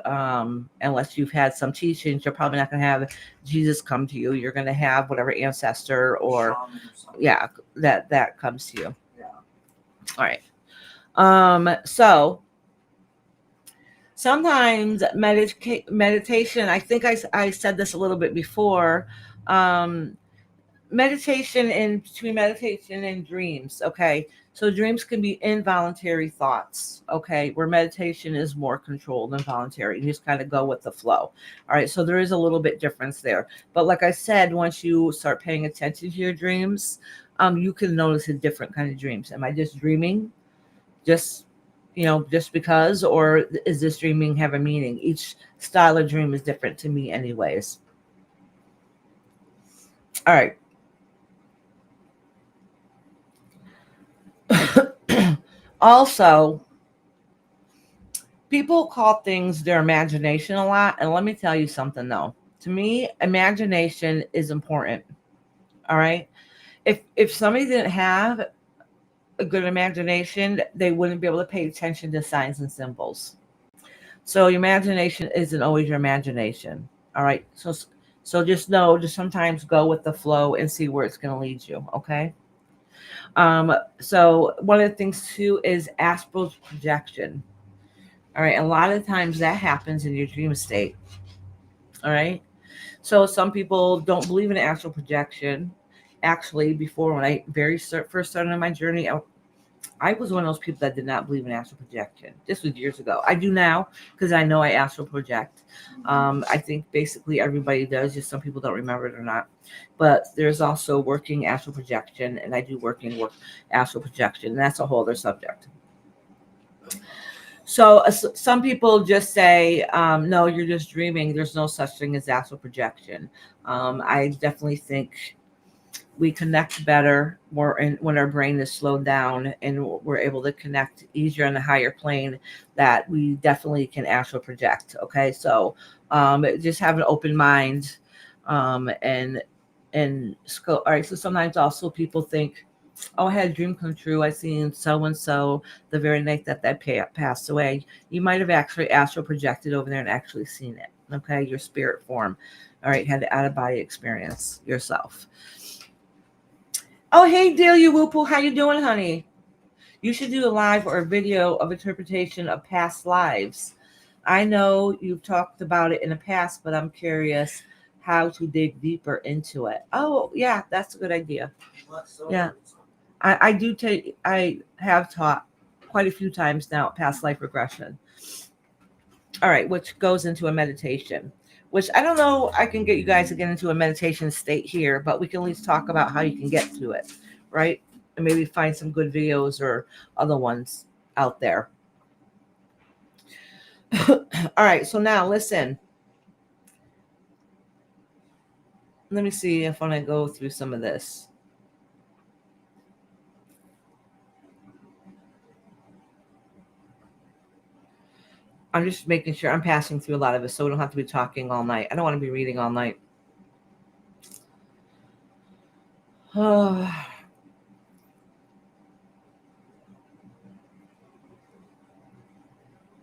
unless you've had some teachings, you're probably not going to have Jesus come to you. You're going to have whatever ancestor or yeah, that comes to you. Yeah. All right. So sometimes meditation, I think I said this a little bit before, meditation in between meditation and dreams. Okay. So dreams can be involuntary thoughts. Okay. Where meditation is more controlled and voluntary. You just kind of go with the flow. All right. So there is a little bit difference there. But like I said, once you start paying attention to your dreams, you can notice a different kind of dreams. Am I just dreaming? Just because, or is this dreaming have a meaning? Each style of dream is different to me anyways. All right. Also, people call things their imagination a lot. And let me tell you something though. To me, imagination is important. All right. If somebody didn't have a good imagination, they wouldn't be able to pay attention to signs and symbols. So your imagination isn't always your imagination. All right. So just know, just sometimes go with the flow and see where it's going to lead you. Okay. So one of the things too is astral projection. All right. A lot of times that happens in your dream state. All right. So some people don't believe in astral projection. Actually, before when I first started on my journey, I was one of those people that did not believe in astral projection. This was years ago. I do now because I know I astral project. I think basically everybody does, just some people don't remember it or not. But there's also working astral projection, and I do working astral projection, and that's a whole other subject. So some people just say, no, you're just dreaming. There's no such thing as astral projection. I definitely think we connect better when our brain is slowed down and we're able to connect easier on the higher plane, that we definitely can astral project. Okay. So just have an open mind and all right. So sometimes also people think, oh, I had a dream come true. I seen so-and-so the very night that passed away. You might have actually astral projected over there and actually seen it. Okay. Your spirit form. All right. Had an out-of-body experience yourself. Oh, hey, Delia Whoopoo. How you doing, honey? You should do a live or a video of interpretation of past lives. I know you've talked about it in the past, but I'm curious how to dig deeper into it. Oh, yeah, that's a good idea. Yeah. I have taught quite a few times now past life regression. All right, which goes into a meditation, which I don't know, I can get you guys to get into a meditation state here, but we can at least talk about how you can get to it, right? And maybe find some good videos or other ones out there. All right, so now listen. Let me see if when I go through some of this. I'm just making sure I'm passing through a lot of it so we don't have to be talking all night. I don't want to be reading all night.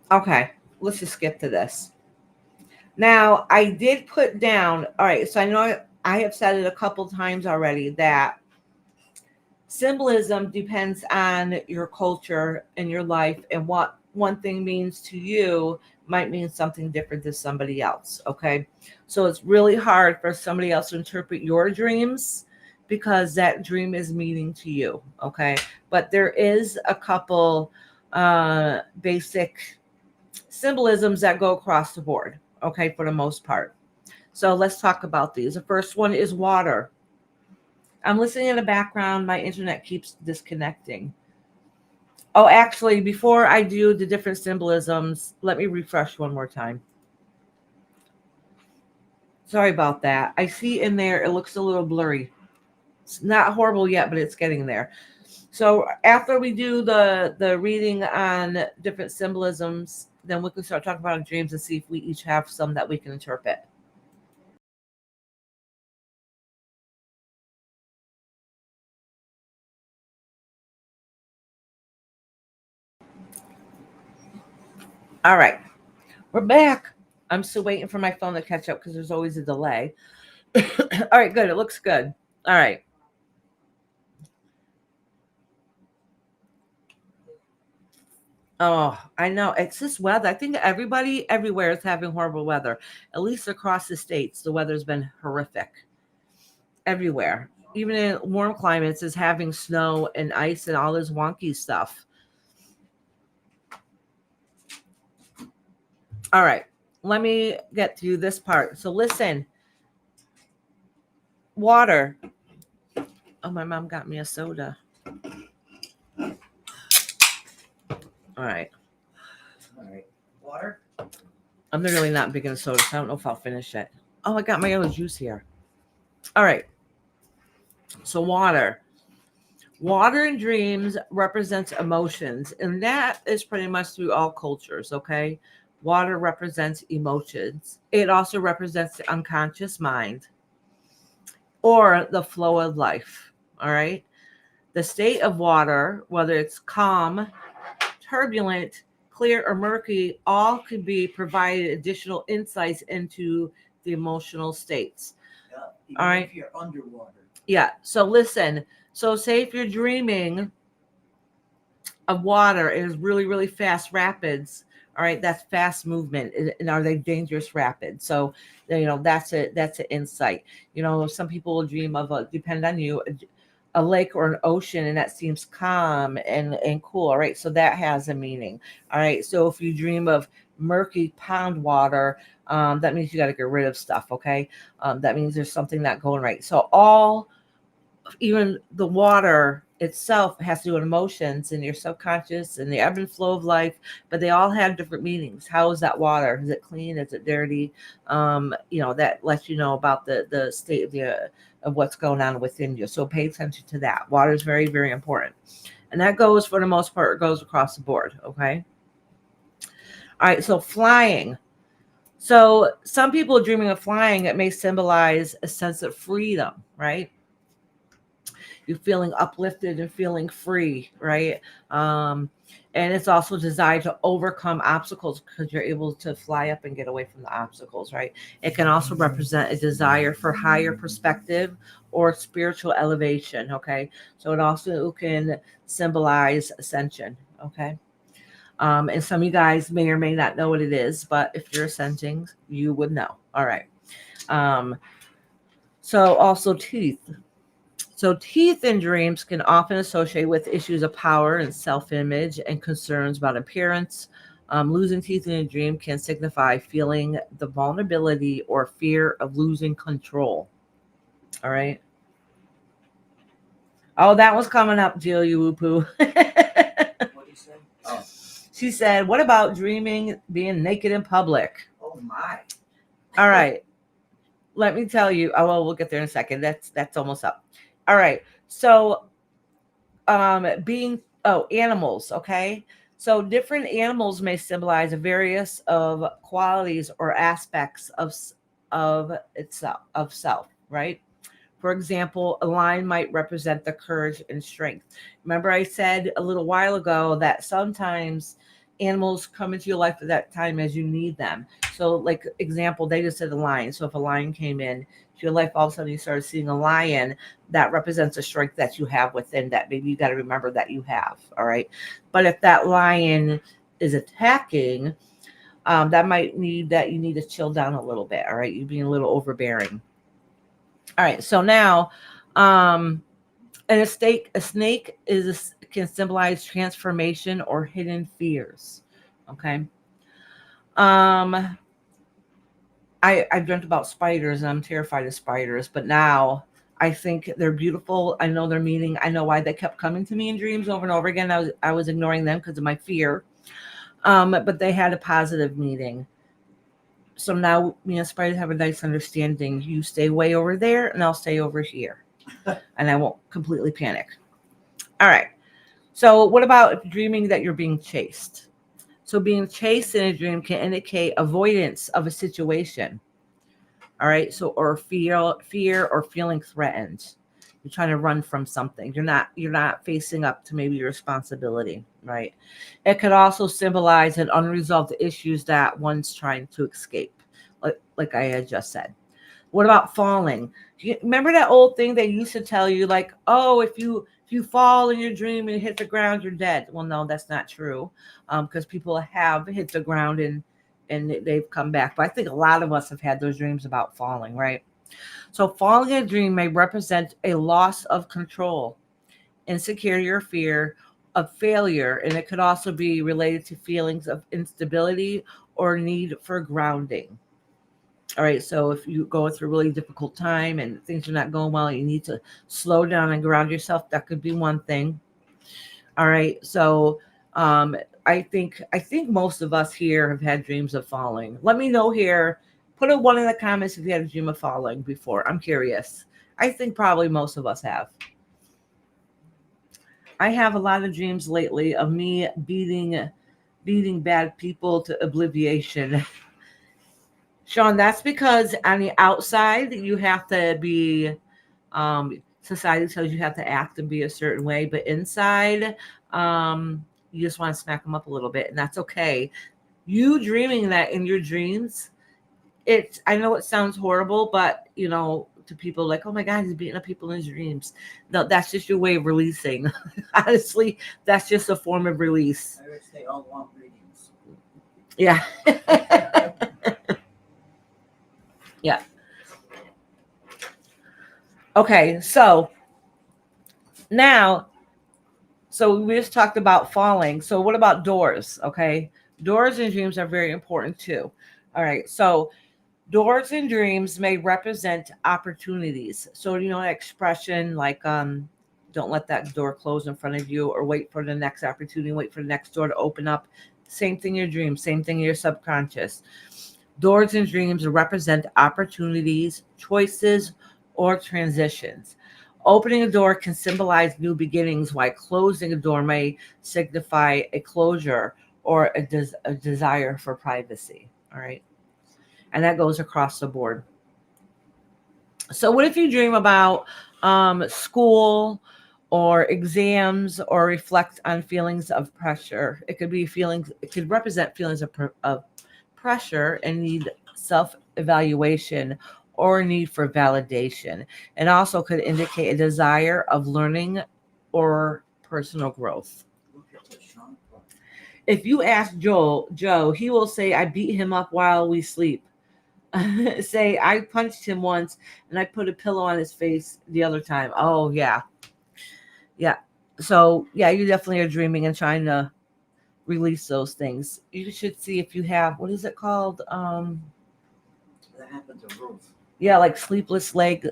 Okay, let's just skip to this. Now, I did put down, all right, so I know I have said it a couple times already that symbolism depends on your culture and your life, and what one thing means to you might mean something different to somebody else. Okay, so it's really hard for somebody else to interpret your dreams because that dream is meaning to you. Okay, but there is a couple basic symbolisms that go across the board. Okay, for the most part. So let's talk about these. The first one is water. I'm listening in the background. My internet keeps disconnecting. Oh, actually, before I do the different symbolisms, let me refresh one more time. Sorry about that. I see in there, it looks a little blurry. It's not horrible yet, but it's getting there. So after we do the reading on different symbolisms, then we can start talking about our dreams and see if we each have some that we can interpret. All right, we're back. I'm still waiting for my phone to catch up because there's always a delay. All right, good. It looks good. All right. Oh, I know. It's this weather. I think everybody everywhere is having horrible weather. At least across the states, the weather's been horrific everywhere. Even in warm climates, is having snow and ice and all this wonky stuff. All right, let me get through this part. So listen, water. Oh, my mom got me a soda. All right. All right. Water. I'm really not big into soda, so I don't know if I'll finish it. Oh, I got my own juice here. All right. So water. Water in dreams represents emotions, and that is pretty much through all cultures, okay? Water represents emotions. It also represents the unconscious mind or the flow of life, all right? The state of water, whether it's calm, turbulent, clear, or murky, all could be provided additional insights into the emotional states. Yeah, even All right. if you're underwater. Yeah. So listen. So say if you're dreaming of water and is really, really fast rapids, all right, that's fast movement. And are they dangerous rapids? So that's an insight. Some people will dream of depend on you, a lake or an ocean, and that seems calm and cool. All right, so that has a meaning. All right, so if you dream of murky pond water, that means you got to get rid of stuff. Okay, that means there's something not going right. So even the water itself has to do with emotions and your subconscious and the ebb and flow of life, but they all have different meanings. How is that water? Is it clean? Is it dirty? That lets you know about the state of what's going on within you. So pay attention to that. Water is very, very important. And that goes, for the most part, it goes across the board. Okay. All right. So flying. So some people dreaming of flying, it may symbolize a sense of freedom, right? You're feeling uplifted and feeling free, right? And it's also designed to overcome obstacles because you're able to fly up and get away from the obstacles, right? It can also represent a desire for higher perspective or spiritual elevation, okay? So it also can symbolize ascension, okay? And some of you guys may or may not know what it is, but if you're ascending, you would know. All right. So also teeth. So teeth in dreams can often associate with issues of power and self-image and concerns about appearance. Losing teeth in a dream can signify feeling the vulnerability or fear of losing control. All right. Oh, that was coming up, Jill, you woo poo. What do you say? Oh. She said, what about dreaming being naked in public? Oh my. All right. Let me tell you. Oh, well, we'll get there in a second. That's almost up. All right. So animals, okay? So different animals may symbolize various of qualities or aspects of itself, of self, right? For example, a lion might represent the courage and strength. Remember, I said a little while ago that sometimes animals come into your life at that time as you need them. So, like example, they just said a lion. So, if a lion came in to your life, all of a sudden you started seeing a lion, that represents a strength that you have within that. Maybe you got to remember that you have. All right. But if that lion is attacking, that might need that you need to chill down a little bit. All right. You're being a little overbearing. All right, so now, and a snake can symbolize transformation or hidden fears. Okay. I've dreamt about spiders and I'm terrified of spiders, but now I think they're beautiful. I know their meaning. I know why they kept coming to me in dreams over and over again. I was ignoring them because of my fear. But they had a positive meaning. So now me and spiders have a nice understanding. You stay way over there and I'll stay over here. And I won't completely panic. All right. So what about dreaming that you're being chased? So being chased in a dream can indicate avoidance of a situation. All right. So or fear or feeling threatened. You're trying to run from something. You're not facing up to maybe your responsibility, right? It could also symbolize an unresolved issues that one's trying to escape, like I had just said. What about falling? Remember that old thing they used to tell you, like, oh, if you fall in your dream and hit the ground, you're dead. Well, no, that's not true, because people have hit the ground and they've come back. But I think a lot of us have had those dreams about falling, right? So falling in a dream may represent a loss of control, insecurity, or fear of failure, and it could also be related to feelings of instability or need for grounding. All right, so if you go through a really difficult time and things are not going well, you need to slow down and ground yourself. That could be one thing. All right, so um, I think most of us here have had dreams of falling. Let me know here. Put a one in the comments if you had a dream of falling before. I'm curious. I think probably most of us have. I have a lot of dreams lately of me beating bad people to obliviation. Sean, that's because on the outside you have to be society tells you have to act and be a certain way, but inside you just want to smack them up a little bit, and that's okay. You dreaming that in your dreams, I know it sounds horrible, but to people like, oh my God, he's beating up people in his dreams. No, that's just your way of releasing. Honestly, that's just a form of release. I wish they all want readings. Yeah. Yeah. Okay, so now, so we just talked about falling. So what about doors? Okay, doors and dreams are very important too. All right, so doors and dreams may represent opportunities. So that expression like don't let that door close in front of you, or wait for the next opportunity, wait for the next door to open up. Same thing in your dreams, same thing in your subconscious. Doors and dreams represent opportunities, choices, or transitions. Opening a door can symbolize new beginnings, while closing a door may signify a closure or a desire for privacy. All right. And that goes across the board. So, what if you dream about school or exams, or reflect on feelings of pressure? It could be feelings, it could represent feelings of pressure and need self evaluation or need for validation. And also could indicate a desire of learning or personal growth. If you ask Joe, he will say, I beat him up while we sleep. Say, I punched him once and I put a pillow on his face the other time. Oh, yeah. Yeah. So, yeah, you definitely are dreaming and trying to release those things. You should see if you have, what is it called? That happened to Ruth. Yeah, like sleepless leg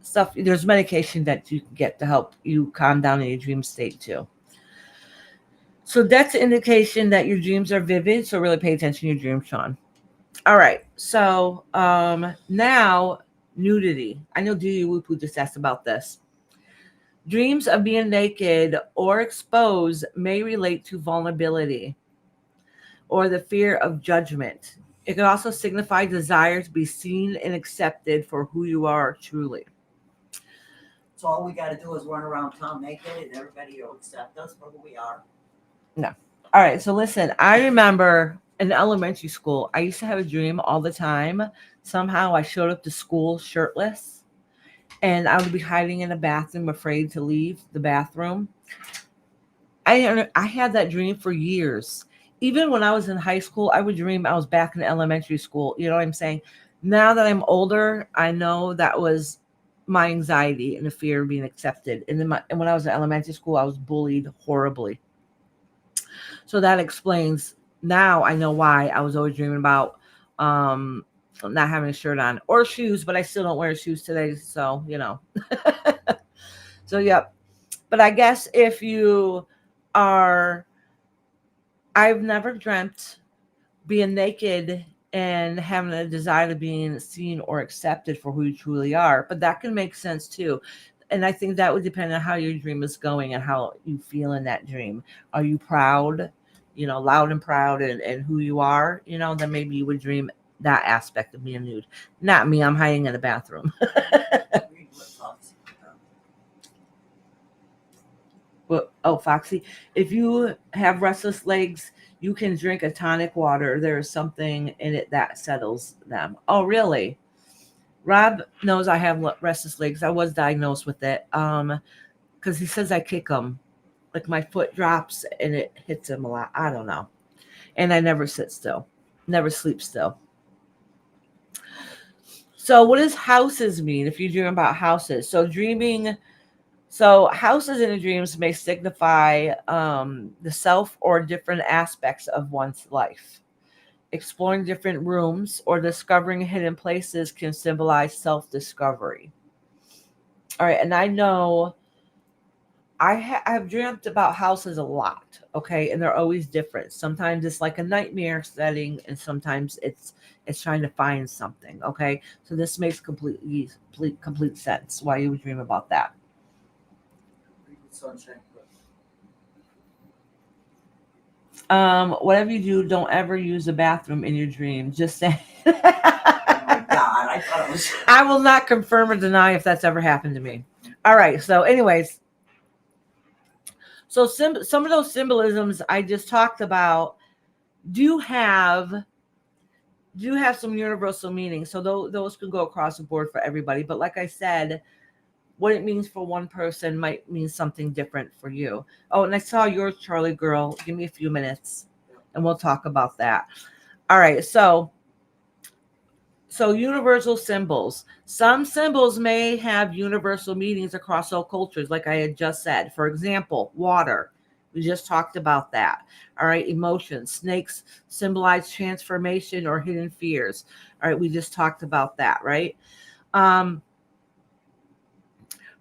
stuff. There's medication that you can get to help you calm down in your dream state too. So that's an indication that your dreams are vivid. So really pay attention to your dreams, Sean. All right. So now nudity. I know Dee Wupu just asked about this. Dreams of being naked or exposed may relate to vulnerability or the fear of judgment. It can also signify desire to be seen and accepted for who you are truly. So all we got to do is run around town naked, and everybody will accept us for who we are. No. All right. So listen, I remember in elementary school, I used to have a dream all the time. Somehow I showed up to school shirtless and I would be hiding in a bathroom, afraid to leave the bathroom. I had that dream for years. Even when I was in high school, I would dream I was back in elementary school. You know what I'm saying? Now that I'm older, I know that was my anxiety and the fear of being accepted. And when I was in elementary school, I was bullied horribly. So that explains, now I know why I was always dreaming about not having a shirt on or shoes, but I still don't wear shoes today. So, So, yep. But I guess if you are, I've never dreamt being naked and having a desire to being seen or accepted for who you truly are. But that can make sense too. And I think that would depend on how your dream is going and how you feel in that dream. Are you proud, loud and proud and who you are, then maybe you would dream that aspect of being nude. Not me, I'm hiding in the bathroom. But, oh, Foxy, if you have restless legs, you can drink a tonic water. There is something in it that settles them. Oh, really? Rob knows I have restless legs. I was diagnosed with it because he says I kick them. Like my foot drops and it hits him a lot. I don't know. And I never sit still, never sleep still. So what does houses mean if you dream about houses? So houses in the dreams may signify the self or different aspects of one's life. Exploring different rooms or discovering hidden places can symbolize self-discovery. All right, and I know I've dreamt about houses a lot, okay, and they're always different. Sometimes it's like a nightmare setting, and sometimes it's trying to find something, okay. So this makes complete sense why you would dream about that. Whatever you do, don't ever use a bathroom in your dream. Just say. Oh my God, I thought it was. I will not confirm or deny if that's ever happened to me. All right. So, anyways, so some of those symbolisms I just talked about do have some universal meaning. So those can go across the board for everybody. But like I said, what it means for one person might mean something different for you. Oh, and I saw yours, Charlie girl. Give me a few minutes and we'll talk about that. All right. So universal symbols. Some symbols may have universal meanings across all cultures, like I had just said. For example, water. We just talked about that. All right. Emotions. Snakes symbolize transformation or hidden fears. All right. We just talked about that, right?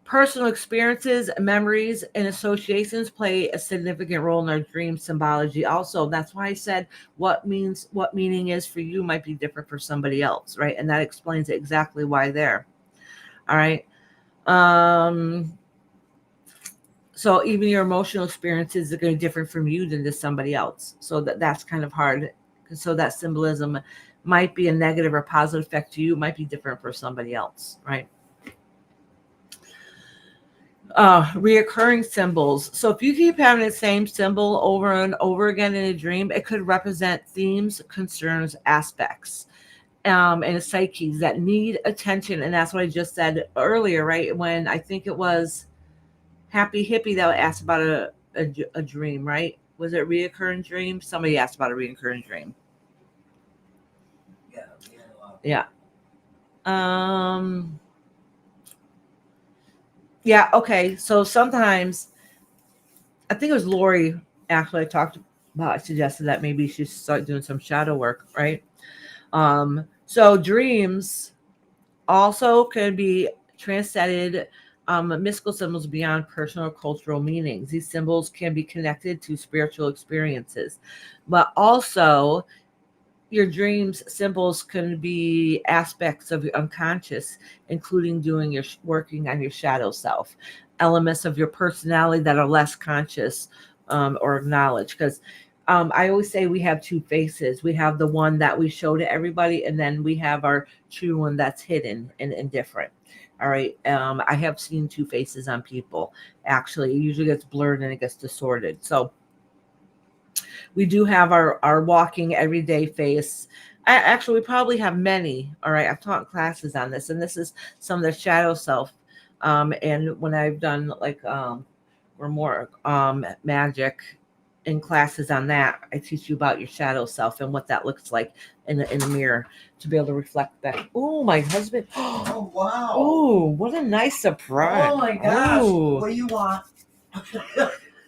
Personal experiences, memories, and associations play a significant role in our dream symbology. Also, that's why I said what meaning is for you might be different for somebody else, right? And that explains exactly why there. All right. So even your emotional experiences are going to be different from you than to somebody else. So that's kind of hard. So that symbolism might be a negative or positive effect to you, might be different for somebody else, right? Reoccurring symbols. So if you keep having the same symbol over and over again in a dream, it could represent themes, concerns, aspects, and psyches that need attention. And that's what I just said earlier, right? When I think it was Happy Hippie that asked about a dream, right? Was it reoccurring dream? Somebody asked about a reoccurring dream. Yeah. Yeah, okay. So sometimes, I think it was Lori actually I talked about, I suggested that maybe she start doing some shadow work, right? So dreams also can be transcended Mystical symbols beyond personal or cultural meanings. These symbols can be connected to spiritual experiences, but also your dreams symbols can be aspects of your unconscious, including doing your working on your shadow self, elements of your personality that are less conscious or acknowledged. Because I always say we have two faces. We have the one that we show to everybody, and then we have our true one that's hidden and different. All right. I have seen two faces on people. Actually, it usually gets blurred and it gets distorted. So we do have our walking everyday face. Actually, we probably have many. All right. I've taught classes on this, and this is some of the shadow self. And when I've done like or more magic in classes on that, I teach you about your shadow self and what that looks like in the mirror to be able to reflect that. Oh, my husband. Oh, wow. Oh, what a nice surprise. Oh, my gosh. Oh. What do you want?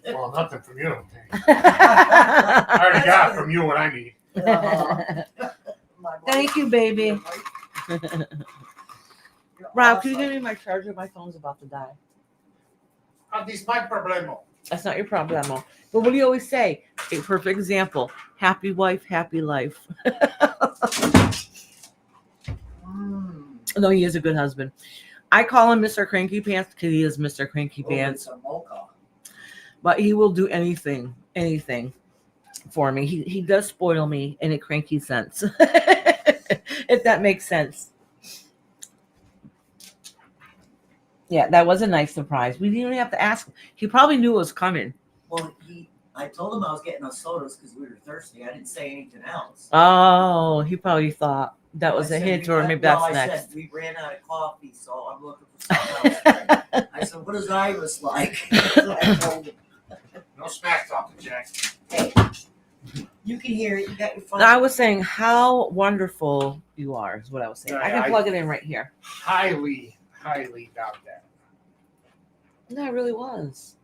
Well, nothing from you. I Thank already got from you what I need. you, baby. Rob, can you give me my charger? My phone's about to die. This is my problemo. That's not your problem. But what do you always say? A perfect example. Happy wife, happy life. No, he is a good husband. I call him Mr. Cranky Pants because he is Mr. Cranky Pants. But he will do anything for me. He does spoil me in a cranky sense. If that makes sense. Yeah, that was a nice surprise. We didn't even have to ask him. He probably knew it was coming. Well, I told him I was getting us sodas because we were thirsty. I didn't say anything else. Oh, he probably thought that was I a said, hint, or maybe that's I next. said, we ran out of coffee, so I'm looking for something else. I said, what is Iris like? I told him, No smack talking, Jack. hey, you can hear it. You got your phone. I was saying how wonderful you are is what I was saying. I can Yeah, plug it in right here. Highly doubt that. No, I really was.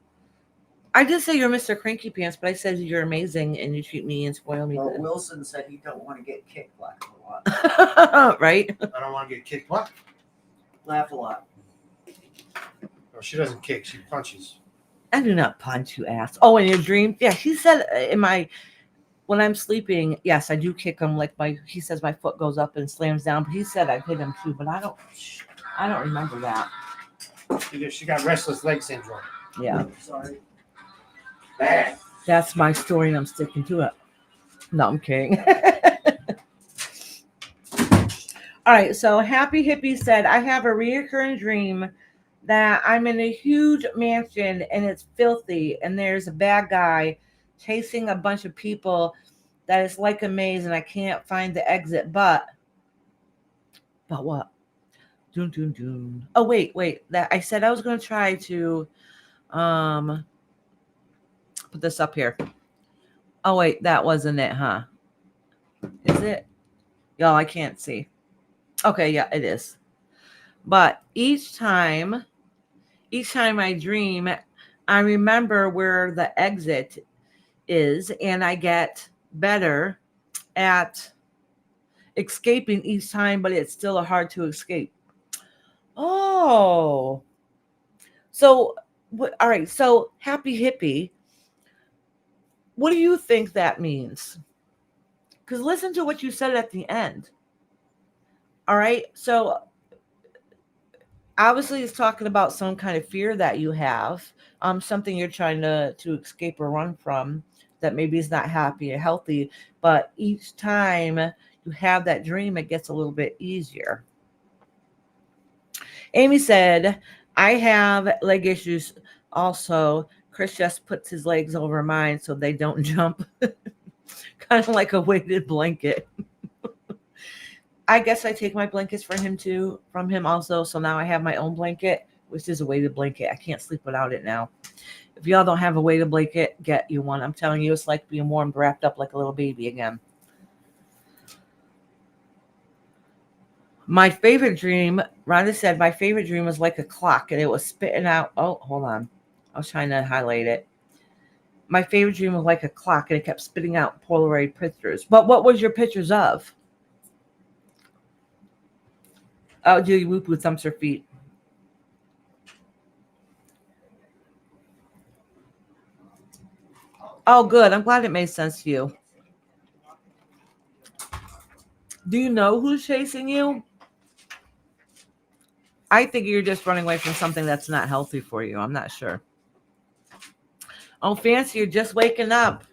I did say you're Mr. Cranky Pants, but I said you're amazing and you treat me and spoil me. Well, Wilson said he don't want to get kicked laugh a lot. Right? I don't want to get kicked. What? Laugh a lot. No, she doesn't kick. She punches. I do not punch, you ass. Oh, in your dream? Yeah, he said when I'm sleeping, yes, I do kick him. Like he says my foot goes up and slams down, but he said I hit him too, but I don't remember that. She got restless leg syndrome. Yeah. Sorry. Bad. That's my story and I'm sticking to it. No, I'm kidding. All right, so Happy Hippie said, I have a reoccurring dream that I'm in a huge mansion and it's filthy and there's a bad guy chasing a bunch of people that is like a maze and I can't find the exit, but what? Doon, doon, doon. Oh, wait. That I said I was going to try to put this up here. Oh, wait, that wasn't it, huh? Is it? Y'all, I can't see. Okay, yeah, it is. But each time I dream, I remember where the exit is, and I get better at escaping each time, but it's still hard to escape. Oh. So, all right. So, Happy Hippie, what do you think that means? Because listen to what you said at the end. All right. So, obviously, it's talking about some kind of fear that you have, something you're trying to escape or run from that maybe is not happy or healthy. But each time you have that dream, it gets a little bit easier. Amy said, I have leg issues also. Chris just puts his legs over mine so they don't jump. Kind of like a weighted blanket. I guess I take my blankets from him also. So now I have my own blanket, which is a weighted blanket. I can't sleep without it now. If y'all don't have a weighted blanket, get you one. I'm telling you, it's like being warm, wrapped up like a little baby again. My favorite dream, Rhonda said, my favorite dream was like a clock and it was spitting out. Oh, hold on. I was trying to highlight it. My favorite dream was like a clock and it kept spitting out Polaroid pictures. But what was your pictures of? Oh, Julie Whoop thumps her feet. Oh, good. I'm glad it made sense to you. Do you know who's chasing you? I think you're just running away from something that's not healthy for you. I'm not sure. Oh, Fancy, you're just waking up.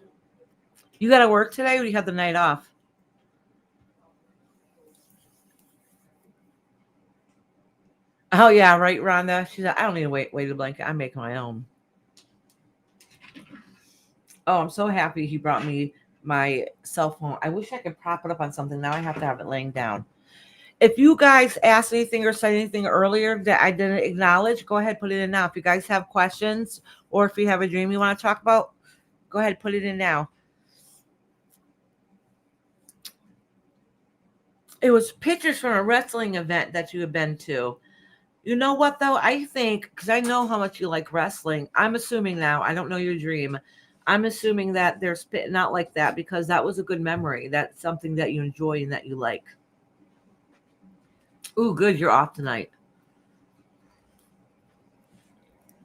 You got to work today or you have the night off? Oh, yeah, right, Rhonda. She's like, I don't need a weighted blanket. I'm making my own. Oh, I'm so happy he brought me my cell phone. I wish I could prop it up on something. Now I have to have it laying down. If you guys asked anything or said anything earlier that I didn't acknowledge, go ahead, put it in now. If you guys have questions or if you have a dream you want to talk about, go ahead, put it in now. It was pictures from a wrestling event that you had been to. You know what, though? I think, because I know how much you like wrestling, I'm assuming now, I don't know your dream. I'm assuming that they're spitting out like that because that was a good memory. That's something that you enjoy and that you like. Ooh, good. You're off tonight.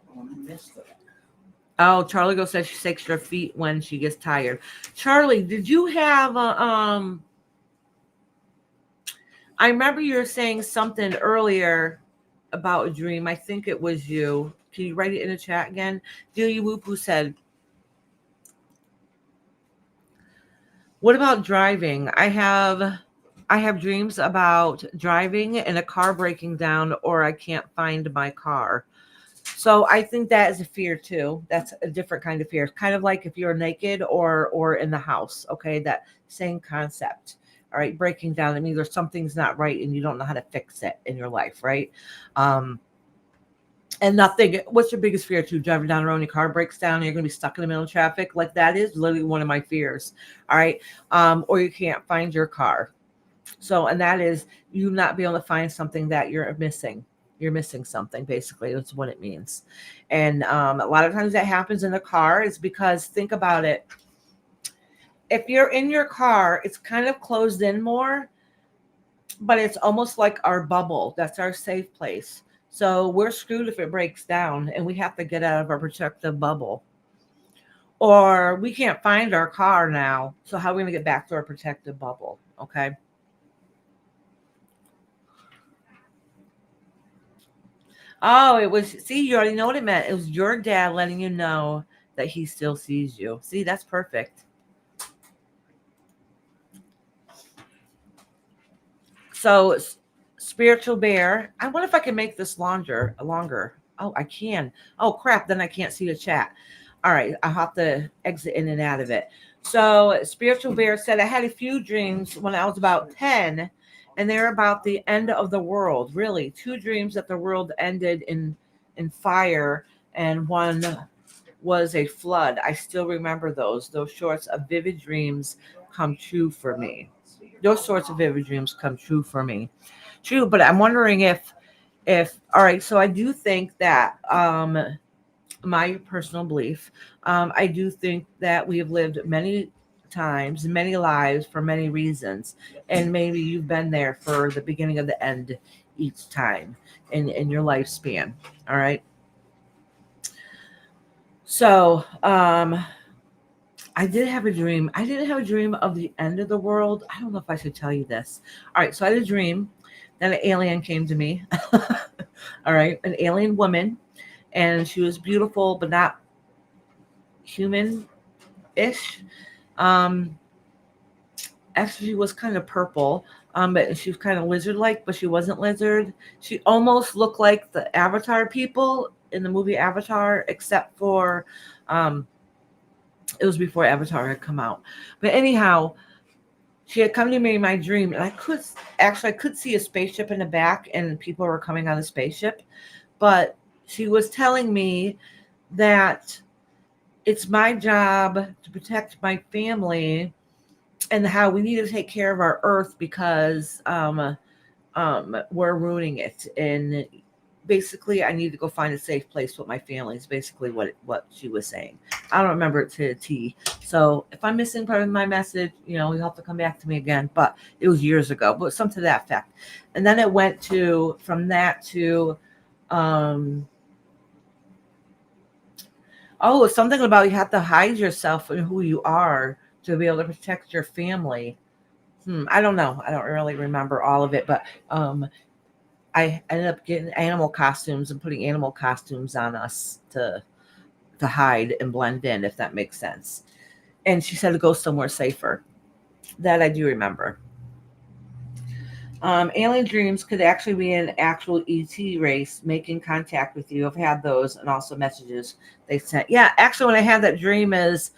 Oh, I missed it. Oh, Charlie Go says she shakes her feet when she gets tired. Charlie, did you have I remember you were saying something earlier about a dream. I think it was you. Can you write it in the chat again? Delia Whoopoo said, what about driving? I have dreams about driving and a car breaking down or I can't find my car. So I think that is a fear too. That's a different kind of fear. Kind of like if you're naked or in the house. Okay, that same concept. All right, breaking down. It means there's something's not right and you don't know how to fix it in your life, right? And nothing. What's your biggest fear too? Driving down the road and your car breaks down and you're gonna be stuck in the middle of traffic. Like that is literally one of my fears. All right. Or you can't find your car. So, and that is you not be able to find something that you're missing. You're missing something, basically. That's what it means. And a lot of times that happens in the car is because, think about it. If you're in your car, it's kind of closed in more, but it's almost like our bubble. That's our safe place. So we're screwed if it breaks down and we have to get out of our protective bubble. Or we can't find our car now. So how are we going to get back to our protective bubble? Okay. Oh, it was, see, you already know what it meant. It was your dad letting you know that he still sees you. See, that's perfect. So, spiritual bear, I wonder if I can make this longer. Oh, I can. Oh, crap. Then I can't see the chat. All right. I'll have to exit in and out of it. So, spiritual bear said, I had a few dreams when I was about 10, and they're about the end of the world. Really, 2 dreams that the world ended in fire, and one was a flood. I still remember those. Those sorts of vivid dreams come true for me. Those sorts of vivid dreams come true for me. True, but I'm wondering if all right, so I do think that my personal belief, I do think that we have lived many times, many lives for many reasons, and maybe you've been there for the beginning of the end each time in your lifespan. All right. So, I did have a dream. I didn't have a dream of the end of the world. I don't know if I should tell you this. All right, so I had a dream that an alien came to me. All right, an alien woman, and she was beautiful but not human-ish. Um, Actually, she was kind of purple, but she was kind of lizard-like, but she wasn't lizard. She almost looked like the Avatar people in the movie Avatar, except for it was before Avatar had come out. But anyhow, she had come to me in my dream, and I could see a spaceship in the back, and people were coming on the spaceship. But she was telling me that it's my job to protect my family, and how we need to take care of our Earth because we're ruining it. And basically, I need to go find a safe place with my family. Is basically what she was saying. I don't remember it to a T. So if I'm missing part of my message, you'll have to come back to me again. But it was years ago, but some to that effect. And then it went from that to Oh, it's something about you have to hide yourself and who you are to be able to protect your family. I don't know. I don't really remember all of it, but I ended up getting animal costumes and putting animal costumes on us to hide and blend in, if that makes sense. And she said to go somewhere safer. That I do remember. Alien dreams could actually be an actual ET race making contact with you. I've had those and also messages they sent. Yeah, actually, when I had that dream is,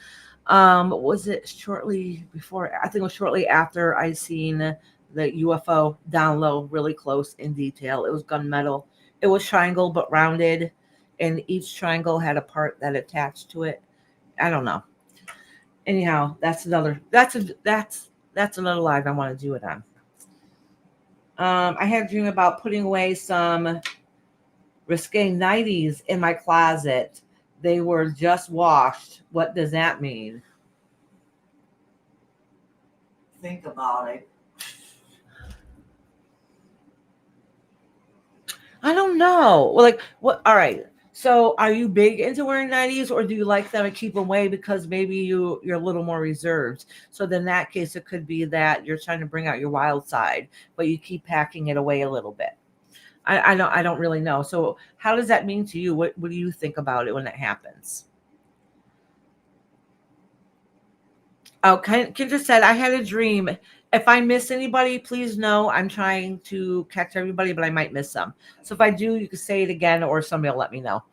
was it shortly before? I think it was shortly after I seen the UFO down low, really close in detail. It was gunmetal. It was triangle but rounded, and each triangle had a part that attached to it. I don't know. Anyhow, that's another live I want to do it on. I had a dream about putting away some risque 90s in my closet. They were just washed. What does that mean? Think about it. I don't know. Well, like, what? All right. So, are you big into wearing 90s, or do you like them and keep them away because maybe you're a little more reserved? So, then in that case, it could be that you're trying to bring out your wild side, but you keep packing it away a little bit. I don't really know. So, how does that mean to you? What do you think about it when it happens? Oh, Kendra said, I had a dream. If I miss anybody, please know I'm trying to catch everybody, but I might miss some. So if I do, you can say it again or somebody will let me know.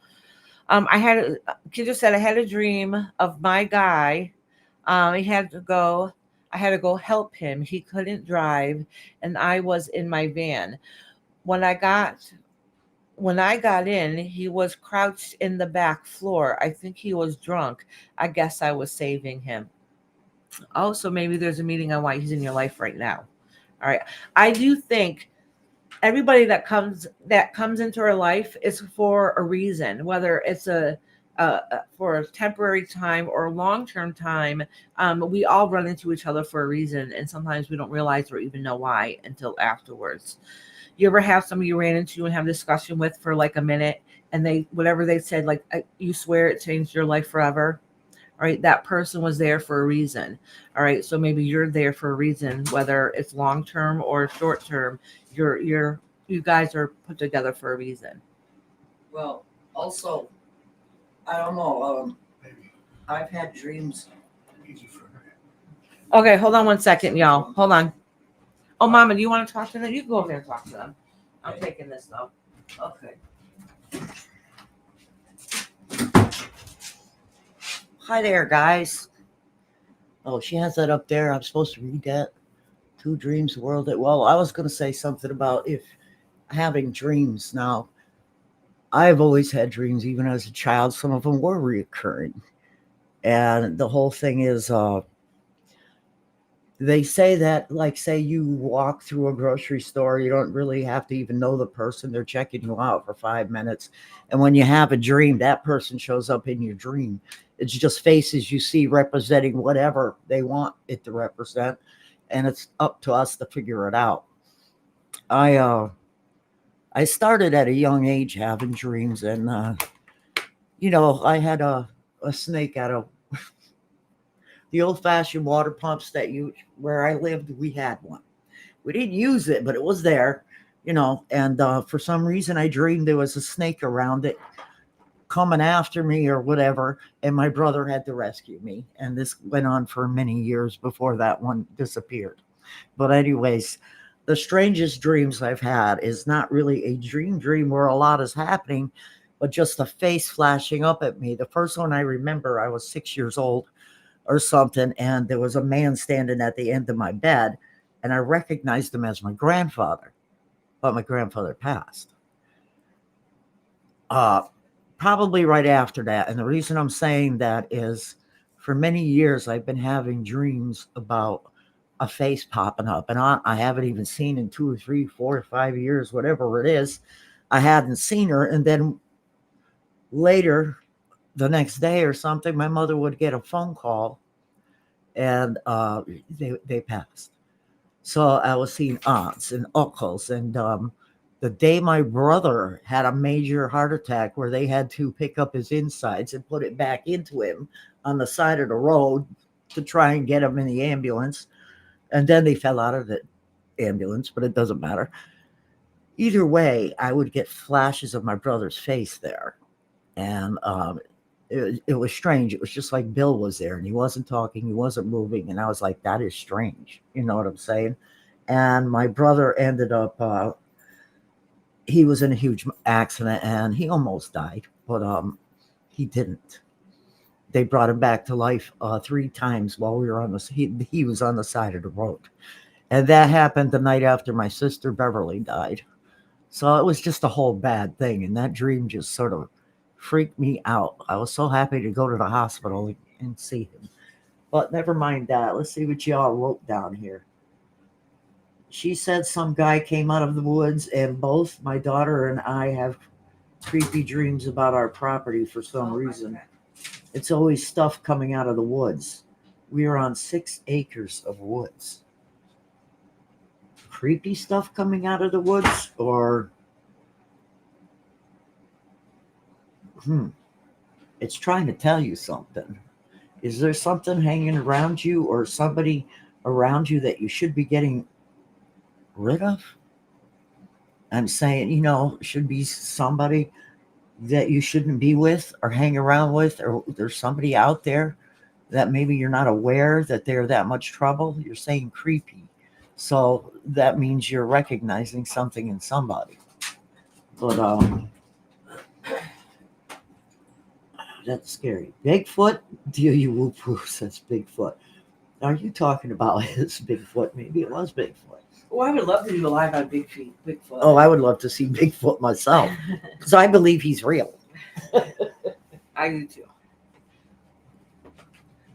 Kendra said, I had a dream of my guy. He had to go, I had to go help him. He couldn't drive, and I was in my van. When I got when I got in, he was crouched in the back floor. I think he was drunk. I guess I was saving him. Also, maybe there's a meaning on why he's in your life right now. All right. I do think everybody that comes into our life is for a reason, whether it's for a temporary time or a long-term time. We all run into each other for a reason, and sometimes we don't realize or even know why until afterwards. You ever have somebody you ran into and have a discussion with for like a minute, and they whatever they said, like you swear it changed your life forever? All right, that person was there for a reason. All right, so maybe you're there for a reason, whether it's long term or short term. You guys are put together for a reason. Well, also, I don't know. Maybe. I've had dreams. Easy for her. Okay, hold on one second, y'all. Hold on. Oh, Mama, do you want to talk to them? You can go over there and talk to them. I'm taking this though. Okay. Hi there, guys. Oh, she has that up there. I'm supposed to read that. Two dreams, world. Well, I was going to say something about if having dreams. Now, I've always had dreams, even as a child. Some of them were reoccurring, and the whole thing is, they say that, like, say you walk through a grocery store, you don't really have to even know the person. They're checking you out for 5 minutes, and when you have a dream, that person shows up in your dream. It's just faces you see representing whatever they want it to represent, and it's up to us to figure it out. I started at a young age having dreams, and I had a snake out of the old-fashioned water pumps that you where I lived. We had one. We didn't use it, but it was there, and for some reason I dreamed there was a snake around it coming after me or whatever, and my brother had to rescue me, and this went on for many years before that one disappeared. But anyways, the strangest dreams I've had is not really a dream where a lot is happening, but just a face flashing up at me. The first one I remember, I was 6 years old or something, and there was a man standing at the end of my bed, and I recognized him as my grandfather, but my grandfather passed. Uh, Probably right after that. And the reason I'm saying that is for many years I've been having dreams about a face popping up, and I haven't even seen in 2 or 3, 4 or 5 years, whatever it is. I hadn't seen her, and then later, the next day or something, my mother would get a phone call, and they passed. So I was seeing aunts and uncles, and The day my brother had a major heart attack where they had to pick up his insides and put it back into him on the side of the road to try and get him in the ambulance. And then they fell out of the ambulance, but it doesn't matter. Either way, I would get flashes of my brother's face there. And it was strange. It was just like Bill was there and he wasn't talking, he wasn't moving. And I was like, that is strange. You know what I'm saying? And my brother ended up, he was in a huge accident and he almost died, but he didn't. They brought him back to life 3 times while we were on he was on the side of the road. And that happened the night after my sister Beverly died. So it was just a whole bad thing. And that dream just sort of freaked me out. I was so happy to go to the hospital and see him. But never mind that. Let's see what y'all wrote down here. She said some guy came out of the woods, and both my daughter and I have creepy dreams about our property for some reason. It's always stuff coming out of the woods. We are on 6 acres of woods. Creepy stuff coming out of the woods, or it's trying to tell you something. Is there something hanging around you or somebody around you that you should be getting rid of? I'm saying, should be somebody that you shouldn't be with or hang around with, or there's somebody out there that maybe you're not aware that they're that much trouble. You're saying creepy. So that means you're recognizing something in somebody. But that's scary. Bigfoot? Do you whoop-whoop, says Bigfoot. Are you talking about his Bigfoot? Maybe it was Bigfoot. Oh, I would love to do a live on Bigfoot. Oh, I would love to see Bigfoot myself because I believe he's real. I do too.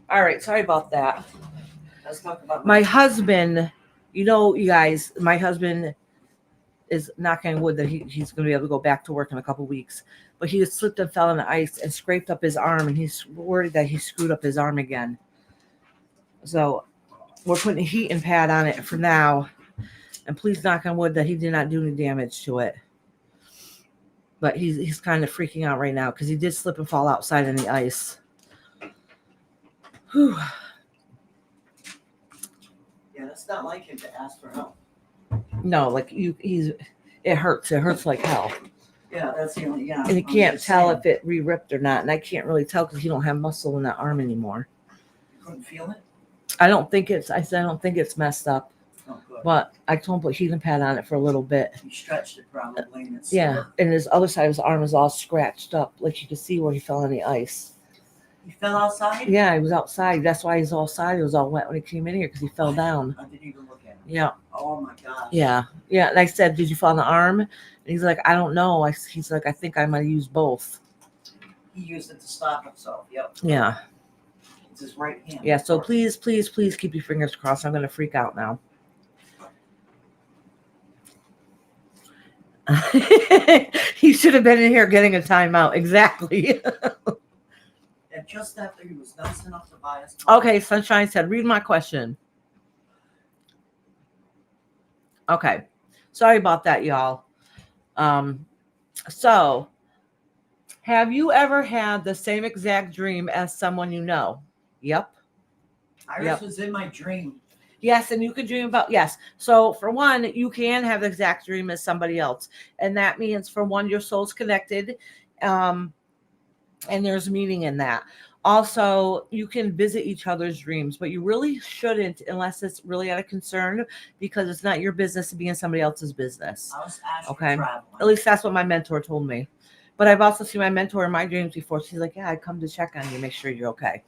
All right, sorry about that. Let's talk about My husband, you guys, my husband is knocking on wood that he's going to be able to go back to work in a couple weeks. But he had slipped and fell in the ice and scraped up his arm, and he's worried that he screwed up his arm again. So we're putting a heating pad on it for now. And please knock on wood that he did not do any damage to it. But he's kind of freaking out right now because he did slip and fall outside in the ice. Whew. Yeah, it's not like him to ask for help. No, like it hurts. It hurts like hell. Yeah, that's the only. Yeah, And you can't tell if it re-ripped or not. And I can't really tell because you don't have muscle in that arm anymore. You couldn't feel it? I don't think it's messed up. Oh, good. But I told him to put heating pad on it for a little bit. He stretched it probably. And it's Yeah, and his other side of his arm is all scratched up. Like you can see where he fell on the ice. He fell outside? Yeah, he was outside. That's why he's all outside. He was all wet when he came in here because he fell down. I didn't even look at him. Yeah. Oh my gosh. Yeah. And I said, did you fall on the arm? And he's like, I don't know. He's like, I think I might use both. He used it to stop himself. Yep. Yeah. It's his right hand. Yeah. So please keep your fingers crossed. I'm going to freak out now. He should have been in here getting a timeout. Exactly. And just after he was nice enough to buy us. Okay. Sunshine said, read my question. Okay. Sorry about that, y'all. So have you ever had the same exact dream as someone you know? Yep. Iris was in my dream. Yes, and you can dream about, yes. So for one, you can have the exact dream as somebody else. And that means for one, your soul's connected. And there's meaning in that. Also, you can visit each other's dreams, but you really shouldn't unless it's really out of concern because it's not your business to be in somebody else's business. I was astral Okay. traveling. At least that's what my mentor told me. But I've also seen my mentor in my dreams before. She's like, yeah, I come to check on you, make sure you're okay.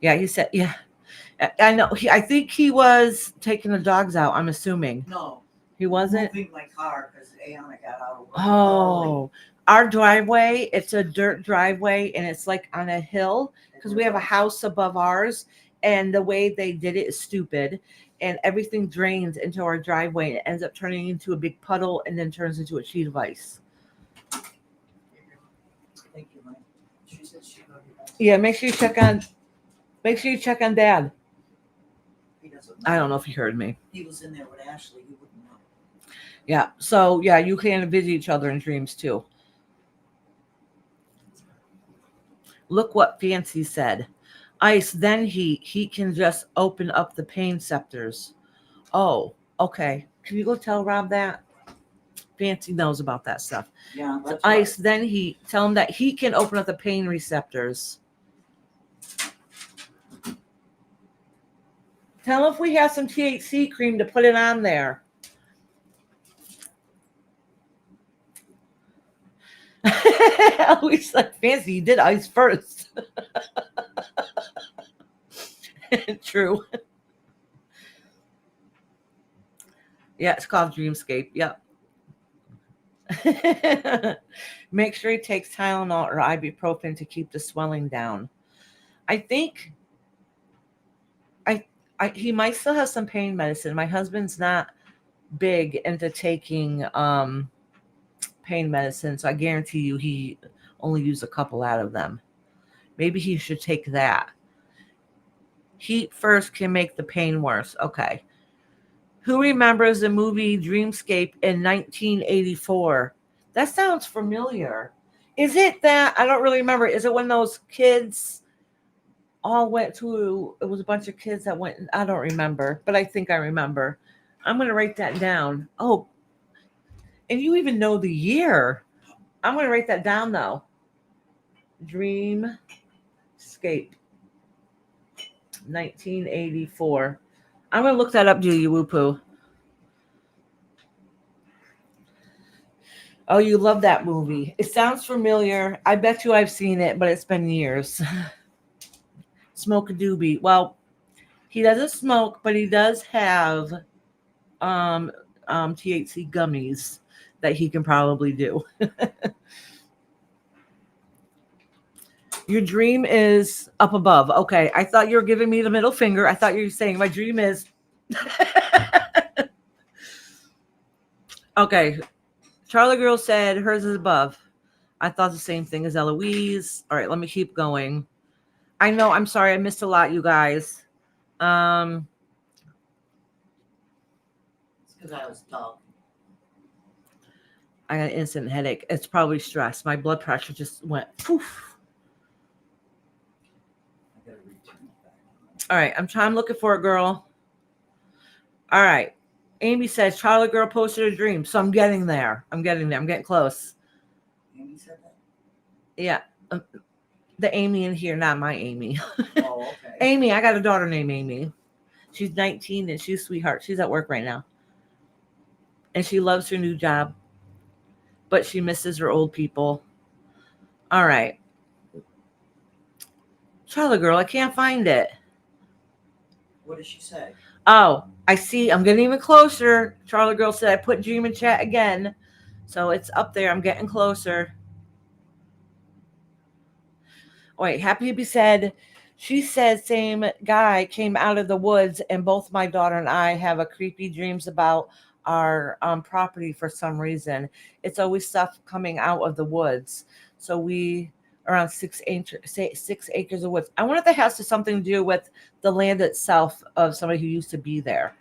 Yeah, he said, yeah. I know. I think he was taking the dogs out, I'm assuming. No. He wasn't? Moving my car because Ayana got out of work. Oh. Our driveway, it's a dirt driveway, and it's like on a hill because we have a house above ours, and the way they did it is stupid, and everything drains into our driveway, and it ends up turning into a big puddle and then turns into a sheet of ice. Thank you, Mike. She said she loved you guys. Yeah, make sure you check on Dad. He doesn't know. I don't know if you heard me. He was in there with Ashley. He wouldn't know. Yeah. So yeah, you can visit each other in dreams too. Look what Fancy said. Ice, then heat can just open up the pain scepters. Oh, okay. Can you go tell Rob that? Fancy knows about that stuff. Yeah, So that's ice, right. then heat. Tell him that heat can open up the pain receptors. Tell him if we have some THC cream to put it on there. Always like Fancy, you did ice first. True. Yeah, it's called Dreamscape. Yep. Make sure he takes Tylenol or ibuprofen to keep the swelling down. I think he might still have some pain medicine. My husband's not big into taking pain medicine, so I guarantee you he only used a couple out of them. Maybe he should take that. Heat first can make the pain worse. Okay. Who remembers the movie Dreamscape in 1984? That sounds familiar. Is it that? I don't really remember. Is it when those kids all went to, it was a bunch of kids that went, I don't remember, but I think I remember. I'm going to write that down. Oh, and you even know the year. I'm going to write that down though. Dreamscape 1984. I'm going to look that up, Julia Woo-Poo. Oh, you love that movie. It sounds familiar. I bet you I've seen it, but it's been years. Smoke a doobie. Well, he doesn't smoke, but he does have THC gummies that he can probably do. Your dream is up above. Okay, I thought you were giving me the middle finger. I thought you were saying my dream is. Okay, Charlie Girl said hers is above. I thought the same thing as Eloise. All right, let me keep going. I know. I'm sorry. I missed a lot, you guys. It's because I was dumb. I got an instant headache. It's probably stress. My blood pressure just went poof. I gotta return it back. All right, I'm looking for a girl. All right. Amy says Charlie Girl posted a dream. So I'm getting there. I'm getting close. Amy said that? Yeah. The Amy in here, not my Amy. Oh, okay. Amy, I got a daughter named Amy. She's 19 and she's a sweetheart. She's at work right now. And she loves her new job. But she misses her old people. All right. Charlie Girl, I can't find it. What did she say? Oh, I see. I'm getting even closer. Charlie Girl said I put dream in chat again. So it's up there. I'm getting closer. Wait, Happy Hippie said, she said same guy came out of the woods and both my daughter and I have a creepy dreams about our property for some reason. It's always stuff coming out of the woods. So we around 6 acres of woods. I wonder if that has something to do with the land itself of somebody who used to be there.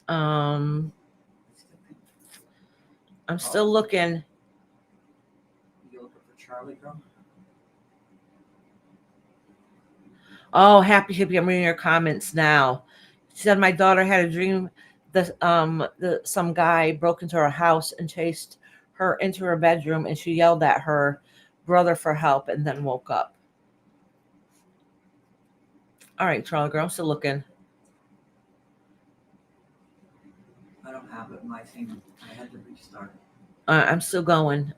I'm still looking. You looking for Charlie Girl? Oh, Happy Hippie, I'm reading your comments now. She said my daughter had a dream that some guy broke into her house and chased her into her bedroom and she yelled at her brother for help and then woke up. All right, Charlie Girl, I'm still looking. I don't have it. My thing, I had to restart. I'm still going.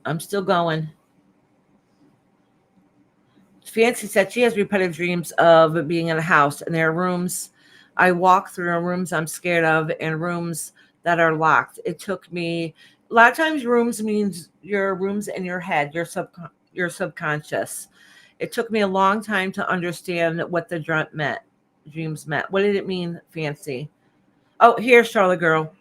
Fancy said she has repetitive dreams of being in a house and there are rooms I walk through and rooms I'm scared of and rooms that are locked. It took me a lot of times rooms means your rooms in your head, your subconscious. It took me a long time to understand what the dreams meant. What did it mean, Fancy? Oh, here's Charlotte Girl.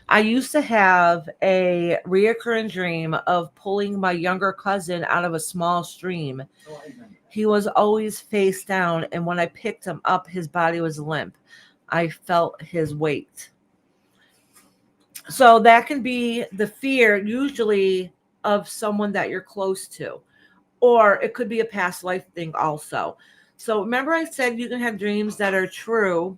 I used to have a reoccurring dream of pulling my younger cousin out of a small stream. Oh, I remember. He was always face down, and when I picked him up, his body was limp. I felt his weight. So that can be the fear usually of someone that you're close to, or it could be a past life thing also. So remember I said you can have dreams that are true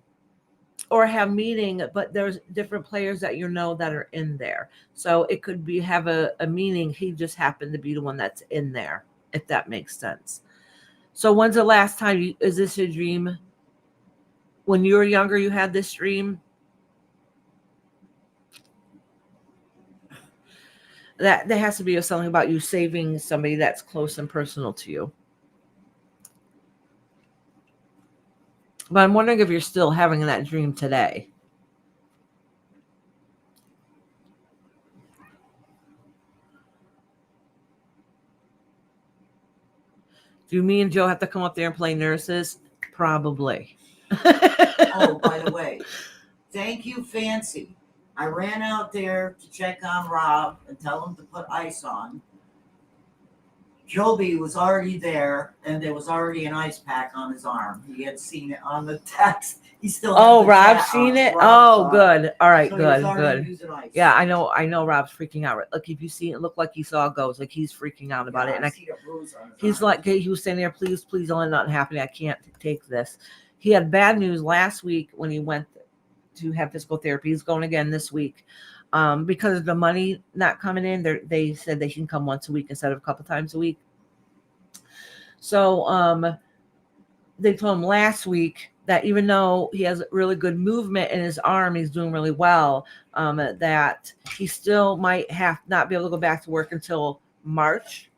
or have meaning, but there's different players that you know that are in there. So it could be have a meaning. He just happened to be the one that's in there, if that makes sense. So when's the last time is this a dream? When you were younger, you had this dream? That there has to be something about you saving somebody that's close and personal to you. But I'm wondering if you're still having that dream today. Do me and Joe have to come up there and play nurses? Probably. Oh, by the way, thank you, Fancy. I ran out there to check on Rob and tell him to put ice on. Joby was already there, and there was already an ice pack on his arm. He had seen it on the text. He still. Oh, had the Rob's chat seen on. it? Rob Oh, saw it. good. All right, So he was good, already good. using ice. Yeah, I know Rob's freaking out. Like if you see it look like he saw ghosts, like he's freaking out about it. And see the bruise on his he's arm. like, he was saying there, please, please don't let nothing happen. I can't take this. He had bad news last week when he went to have physical therapy. He's going again this week. Because of the money not coming in, they said they can come once a week instead of a couple times a week. So they told him last week that even though he has really good movement in his arm, he's doing really well, that he still might not be able to go back to work until March.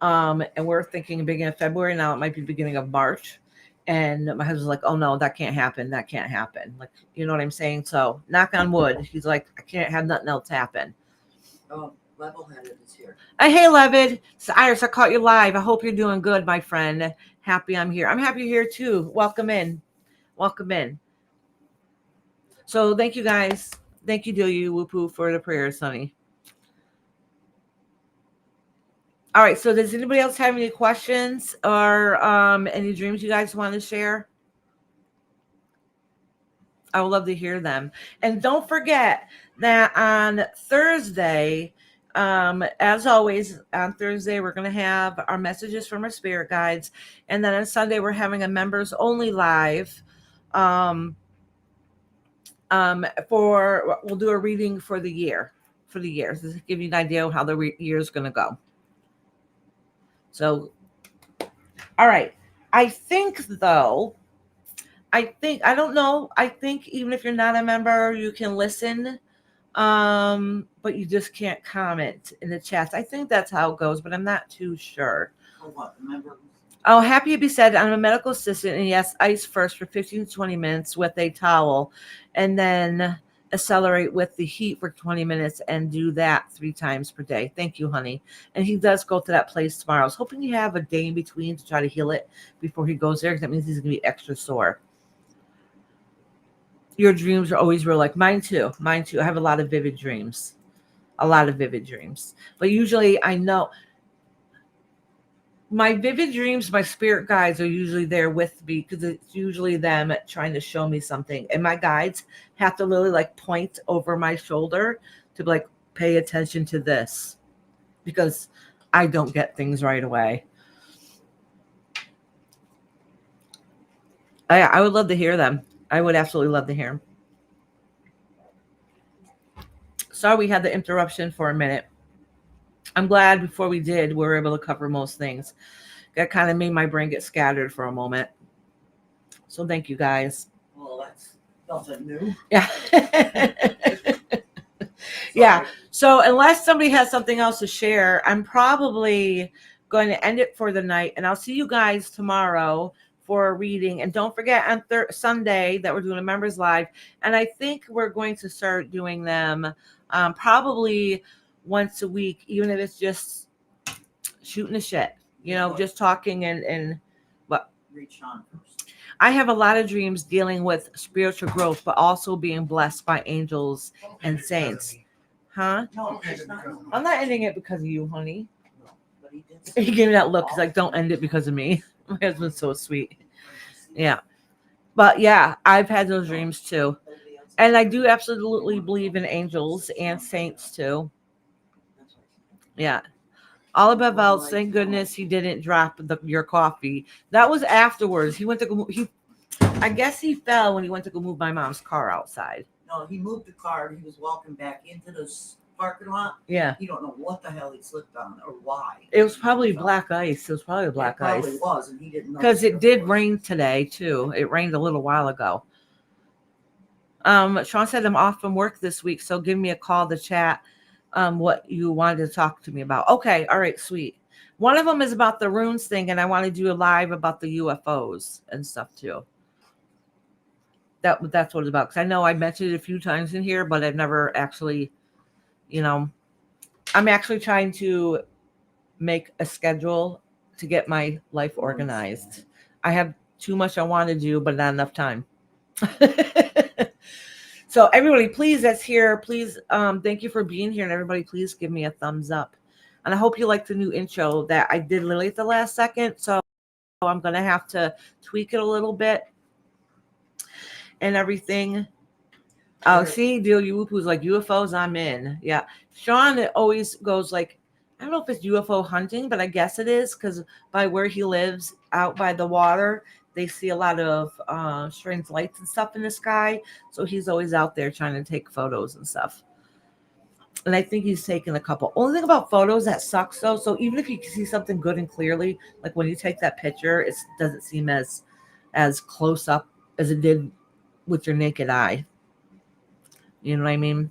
And we're thinking beginning of February. Now it might be beginning of March. And my husband's like, oh no, that can't happen. That can't happen. Like, you know what I'm saying? So knock on wood. He's like, I can't have nothing else happen. Oh, Level-headed is here. Hey, Levid. So Iris, I caught you live. I hope you're doing good, my friend. Happy I'm here. I'm happy you're here too. Welcome in. Welcome in. So thank you guys. Thank you, Delia Whoopoo, for the prayers, honey. All right. So does anybody else have any questions or any dreams you guys want to share? I would love to hear them. And don't forget that on Thursday, as always, on Thursday, we're going to have our messages from our spirit guides. And then on Sunday, we're having a members only live. We'll do a reading for the year, so to give you an idea of how the year is going to go. So, all right. I think even if you're not a member, you can listen. But you just can't comment in the chats. I think that's how it goes, but I'm not too sure. For what? Remember? Oh, happy to be said. I'm a medical assistant, and yes, ice first for 15 to 20 minutes with a towel, and then accelerate with the heat for 20 minutes and do that 3 times per day. Thank you, honey. And he does go to that place tomorrow. I was hoping you have a day in between to try to heal it before he goes there, because that means he's going to be extra sore. Your dreams are always real, like mine too. I have a lot of vivid dreams. But usually I know my vivid dreams, my spirit guides are usually there with me because it's usually them trying to show me something. And my guides have to literally like point over my shoulder to be like, pay attention to this, because I don't get things right away. I would love to hear them. I would absolutely love to hear them. Sorry we had the interruption for a minute. I'm glad before we did, we were able to cover most things. That kind of made my brain get scattered for a moment. So thank you guys. Well, that's nothing new. Yeah. Yeah. So unless somebody has something else to share, I'm probably going to end it for the night. And I'll see you guys tomorrow for a reading. And don't forget on Sunday that we're doing a members live. And I think we're going to start doing them probably once a week, even if it's just shooting the shit, just talking and what. Reach on first. I have a lot of dreams dealing with spiritual growth, but also being blessed by angels and saints. Huh? No, it's not. I'm not ending it because of you, honey. No, but he did. He gave me that look. He's like, don't end it because of me. My husband's so sweet. Yeah. But yeah, I've had those dreams too. And I do absolutely believe in angels and saints too. Yeah. All above else, thank goodness he didn't drop your coffee. That was afterwards. He went to go. I guess he fell when he went to go move my mom's car outside. No, he moved the car and he was walking back into this parking lot. Yeah. You don't know what the hell he slipped on or why. It was probably black ice. It was probably black ice. It probably was, and he didn't know. Because it did rain today too. It rained a little while ago. Sean said I'm off from work this week, so give me a call to chat what you wanted to talk to me about. Okay, all right, sweet. One of them is about the runes thing, and I want to do a live about the UFOs and stuff too. That's what it's about. Because I know I mentioned it a few times in here, but I've never actually, I'm actually trying to make a schedule to get my life organized. I have too much I want to do, but not enough time. So everybody, please, that's here. Please, thank you for being here. And everybody, please give me a thumbs up. And I hope you like the new intro that I did literally at the last second. So I'm going to have to tweak it a little bit and everything. Oh, see, Deal You Who's like UFOs, I'm in. Yeah. Sean always goes like, I don't know if it's UFO hunting, but I guess it is because by where he lives out by the water, they see a lot of strange lights and stuff in the sky. So he's always out there trying to take photos and stuff. And I think he's taken a couple. Only thing about photos that sucks though. So even if you can see something good and clearly, like when you take that picture, it doesn't seem as close up as it did with your naked eye. You know what I mean?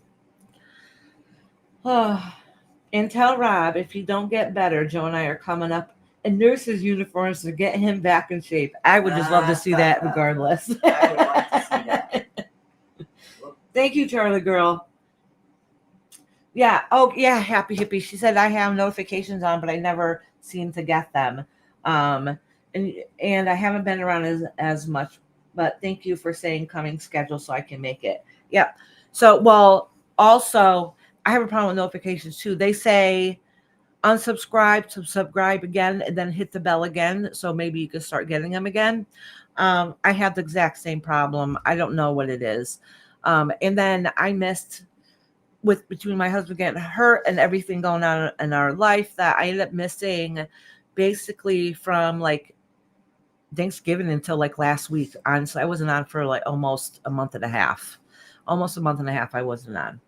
And tell Rob if you don't get better, Joe and I are coming up in nurses' uniforms to get him back in shape. I would just love to see that regardless. I would like to see that. Thank you, Charlie girl. Yeah. Oh, yeah. Happy hippie. She said I have notifications on, but I never seem to get them. And I haven't been around as much. But thank you for saying coming schedule so I can make it. Yep. So, well, also I have a problem with notifications too. They say unsubscribe to subscribe again and then hit the bell again. So maybe you can start getting them again. I have the exact same problem. I don't know what it is. And then I missed between my husband getting hurt and everything going on in our life that I ended up missing basically from like Thanksgiving until like last week. Honestly, I wasn't on for like almost a month and a half. Almost a month and a half I wasn't on.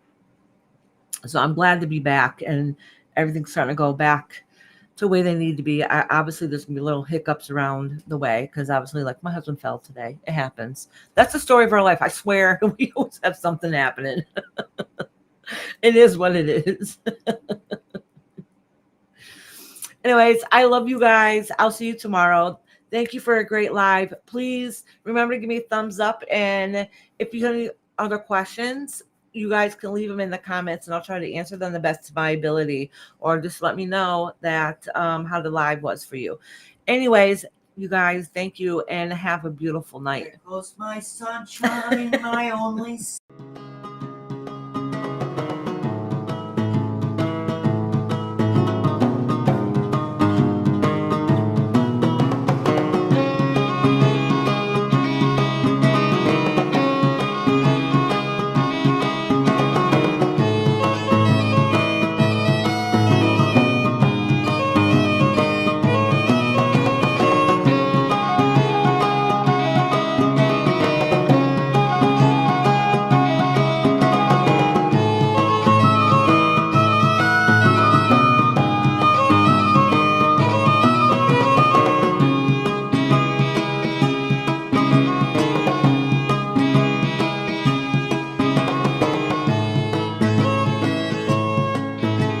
So I'm glad to be back and everything's starting to go back to the way they need to be. Obviously, there's going to be little hiccups around the way because obviously, like my husband fell today. It happens. That's the story of our life. I swear we always have something happening. It is what it is. Anyways, I love you guys. I'll see you tomorrow. Thank you for a great live. Please remember to give me a thumbs up. And if you have any other questions, you guys can leave them in the comments and I'll try to answer them the best of my ability, or just let me know that how the live was for you. Anyways, you guys, thank you and have a beautiful night. There goes my sunshine, my only